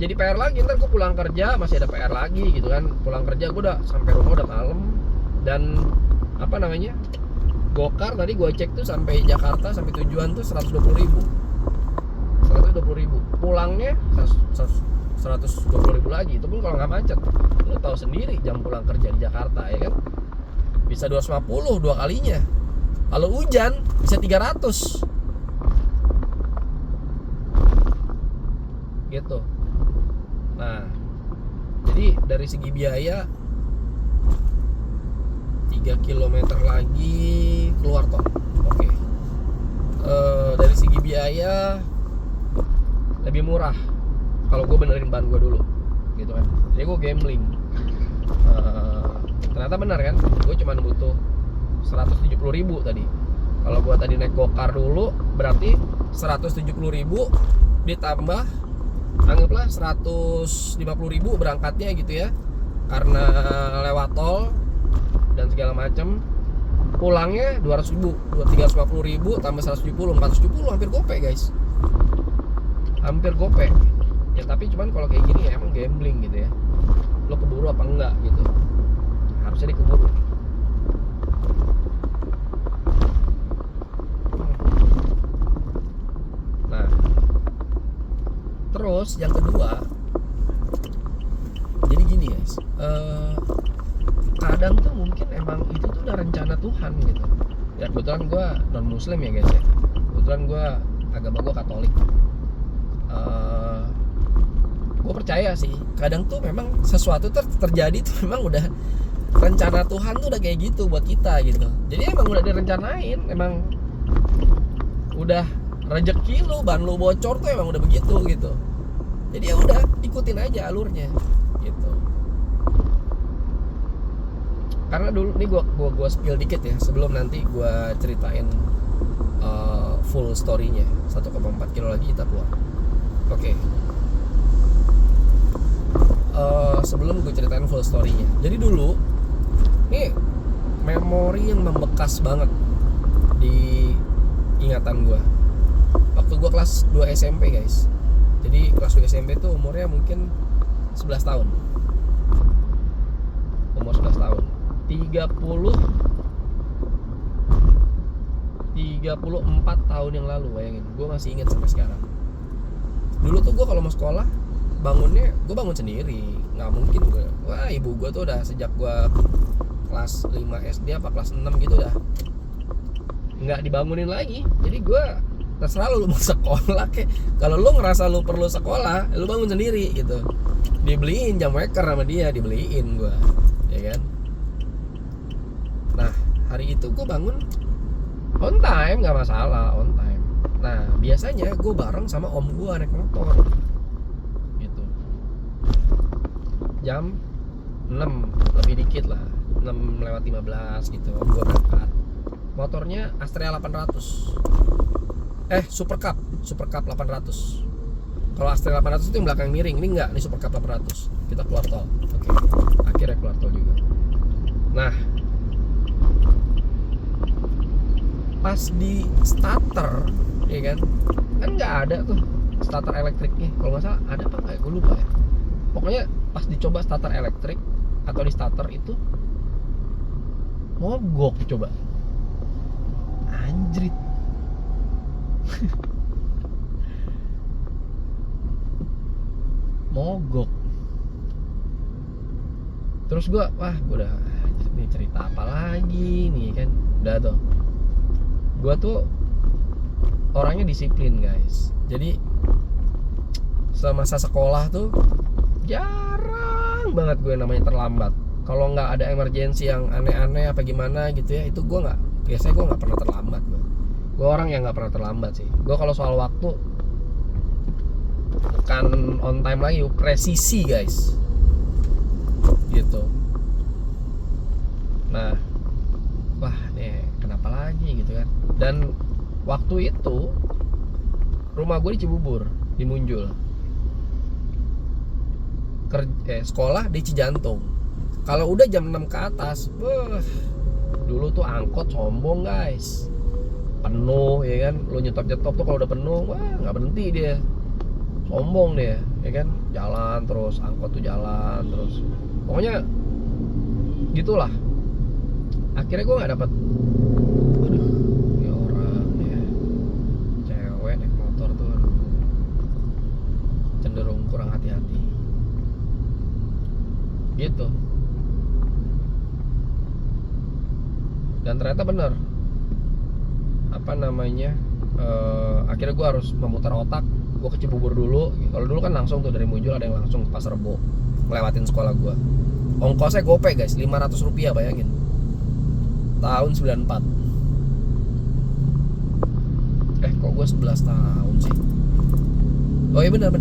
Jadi PR lagi, ntar gue pulang kerja masih ada PR lagi gitu kan. Pulang kerja gue udah sampai rumah udah malam, dan apa namanya, gokar tadi gue cek tuh sampai Jakarta, sampai tujuan tuh 120.000, pulangnya 120.000 lagi. Itu pun kalau nggak macet. Lu tahu sendiri jam pulang kerja di Jakarta ya kan, bisa 250 dua kalinya. Kalau hujan bisa 300 gitu. Nah, jadi dari segi biaya 3 km lagi keluar tol. Oke. Dari segi biaya lebih murah kalau gue benerin ban gue dulu, gitu kan. Jadi gue gambling. Ternyata benar kan, gue cuma butuh 170.000 tadi. Kalau gue tadi naik gokar dulu, berarti 170.000 ditambah, anggaplah 150.000 berangkatnya gitu ya, karena lewat tol dan segala macam. Pulangnya 200.000, 350.000 tambah 170, 470, hampir gope guys, hampir gope ya. Tapi cuman kalau kayak gini ya emang gambling gitu ya, lo keburu apa enggak gitu, harusnya dikeburu. Nah, terus yang kedua, jadi gini guys, kadang tuh mungkin emang itu tuh udah rencana Tuhan gitu ya. Kebetulan gue non muslim ya guys ya, kebetulan gue agama gue Katolik. Gue percaya sih kadang tuh memang sesuatu terjadi tuh memang udah rencana Tuhan tuh udah kayak gitu buat kita gitu. Jadi emang udah direncanain, emang udah rezeki lu, ban lu bocor tuh emang udah begitu gitu. Jadi ya udah ikutin aja alurnya gitu. Karena dulu nih gua spill dikit ya sebelum nanti gua ceritain full story-nya. 1,4 kilo lagi kita keluar. Oke. Sebelum gue ceritain full story-nya, jadi dulu nih memori yang membekas banget di ingatan gue. Waktu gue kelas 2 SMP guys. Jadi kelas 2 SMP tuh umurnya mungkin 11 tahun. Umur 11 tahun 34 tahun yang lalu, bayangin. Gue masih ingat sampai sekarang. Dulu tuh gue kalau mau sekolah bangunnya, gue bangun sendiri, nggak mungkin gue. Wah, ibu gue tuh udah sejak gue kelas 5 SD apa kelas 6 gitu udah nggak dibangunin lagi. Jadi gue terserah lu mau sekolah kek. Kalau lu ngerasa lu perlu sekolah, lu bangun sendiri gitu. Dibeliin jam waker sama dia, dibeliin gue, ya kan. Nah, hari itu gue bangun on time, nggak masalah, on time. Nah, biasanya gue bareng sama om gue naik motor gitu. Jam 6 lebih dikit lah, 6 lewat 15 gitu, om gue berangkat. Motornya Astrea 800, Super Cup 800. Kalau Astrea 800 itu yang belakang miring, ini enggak, ini Super Cup 800. Kita keluar tol. Oke. Akhirnya keluar tol juga. Nah, pas di starter ya kan nggak ada tuh starter elektriknya. Kalau nggak salah ada apa nggak ya, gue lupa ya. Pokoknya pas dicoba starter elektrik atau di starter itu mogok coba, anjrit. Mogok. Terus gue udah ini cerita apa lagi nih kan. Udah tuh, gue tuh orangnya disiplin guys. Jadi semasa sekolah tuh jarang banget gue namanya terlambat. Kalau nggak ada emergensi yang aneh-aneh apa gimana gitu ya, itu gue biasanya gue nggak pernah terlambat. Gue orang yang nggak pernah terlambat sih. Gue kalau soal waktu bukan on time lagi, presisi guys, gitu. Nah, nih kenapa lagi gitu kan? Dan waktu itu rumah gue di Cibubur, di Munjul. Sekolah di Cijantung. Kalau udah jam 6 ke atas, dulu tuh angkot sombong guys, penuh ya kan. Lu nyetop tuh kalau udah penuh, nggak berhenti dia, sombong dia ya kan. Jalan terus, angkot tuh jalan terus, pokoknya gitulah. Akhirnya gue nggak dapet. Ini orang ya, cewek naik motor tuh cenderung kurang hati-hati gitu. Dan ternyata bener, apa namanya, akhirnya gue harus memutar otak. Gue ke Cibubur dulu. Kalau dulu kan langsung tuh dari Munjul ada yang langsung ke Pasar Rebo, ngelewatin sekolah gue. Ongkosnya gope guys, 500 rupiah, bayangin. Tahun 94. Kok gue 11 tahun sih? Oh iya benar.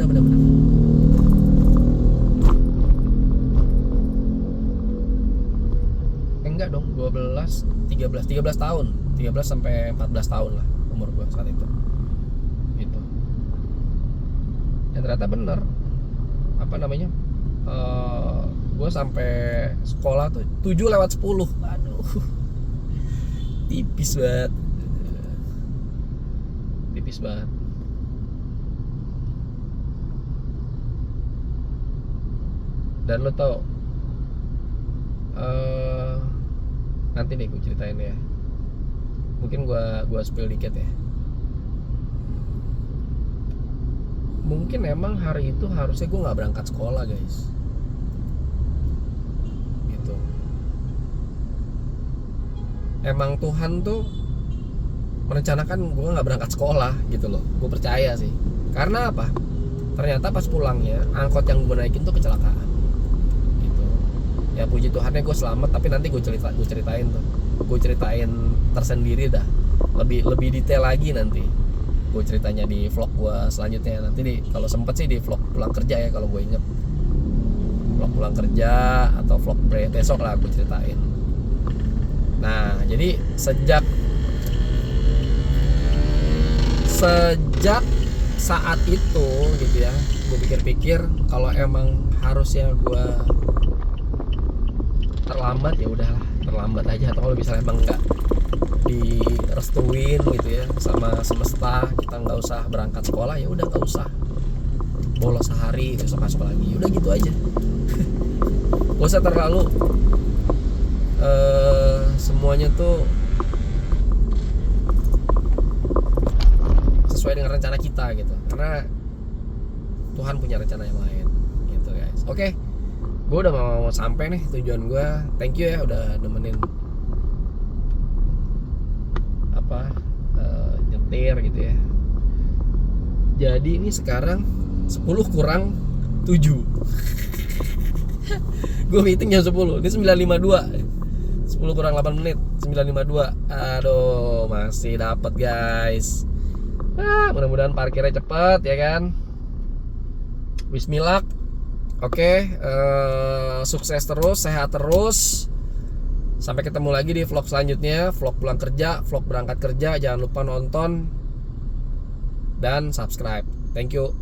Enggak dong, 13 tahun. 13 sampai 14 tahun lah umur gue saat itu. Gitu. Ya ternyata bener, apa namanya, gue sampai sekolah tuh 7:10. Aduh, tipis banget. Dan lo tau, nanti deh gue ceritain ya. Mungkin gue spill dikit ya. Mungkin emang hari itu harusnya gue nggak berangkat sekolah guys. Gitu. Emang Tuhan tuh merencanakan gue nggak berangkat sekolah gitu loh. Gue percaya sih. Karena apa? Ternyata pas pulangnya angkot yang gue naikin tuh kecelakaan. Gitu. Ya puji Tuhannya gue selamat. Tapi nanti gue ceritain tuh. Gue ceritain tersendiri dah. Lebih detail lagi nanti. Gue ceritanya di vlog gue selanjutnya. Nanti kalau sempet sih di vlog pulang kerja ya, kalau gue inget. Vlog pulang kerja atau vlog besok lah gue ceritain. Nah, jadi sejak saat itu gitu ya, gue pikir-pikir kalau emang harusnya gue terlambat, ya udahlah terlambat aja. Atau kalau misalnya emang nggak direstuin gitu ya sama semesta, kita nggak usah berangkat sekolah, ya udah nggak usah, bolos sehari besok masuk lagi, udah gitu aja. Gak usah terlalu semuanya tuh sesuai dengan rencana kita gitu, karena Tuhan punya rencana yang lain gitu guys. Oke, gue udah mau sampai nih tujuan gue. Thank you ya udah nemenin nyetir gitu ya. Jadi ini sekarang 10 kurang 7. Gue meeting jam 10, ini 9.52. 10 kurang 8 menit, 9.52. Aduh, masih dapat guys. Mudah-mudahan parkirnya cepet ya kan. Bismillah. Oke, sukses terus, sehat terus. Sampai ketemu lagi di vlog selanjutnya, vlog pulang kerja, vlog berangkat kerja. Jangan lupa nonton dan subscribe. Thank you.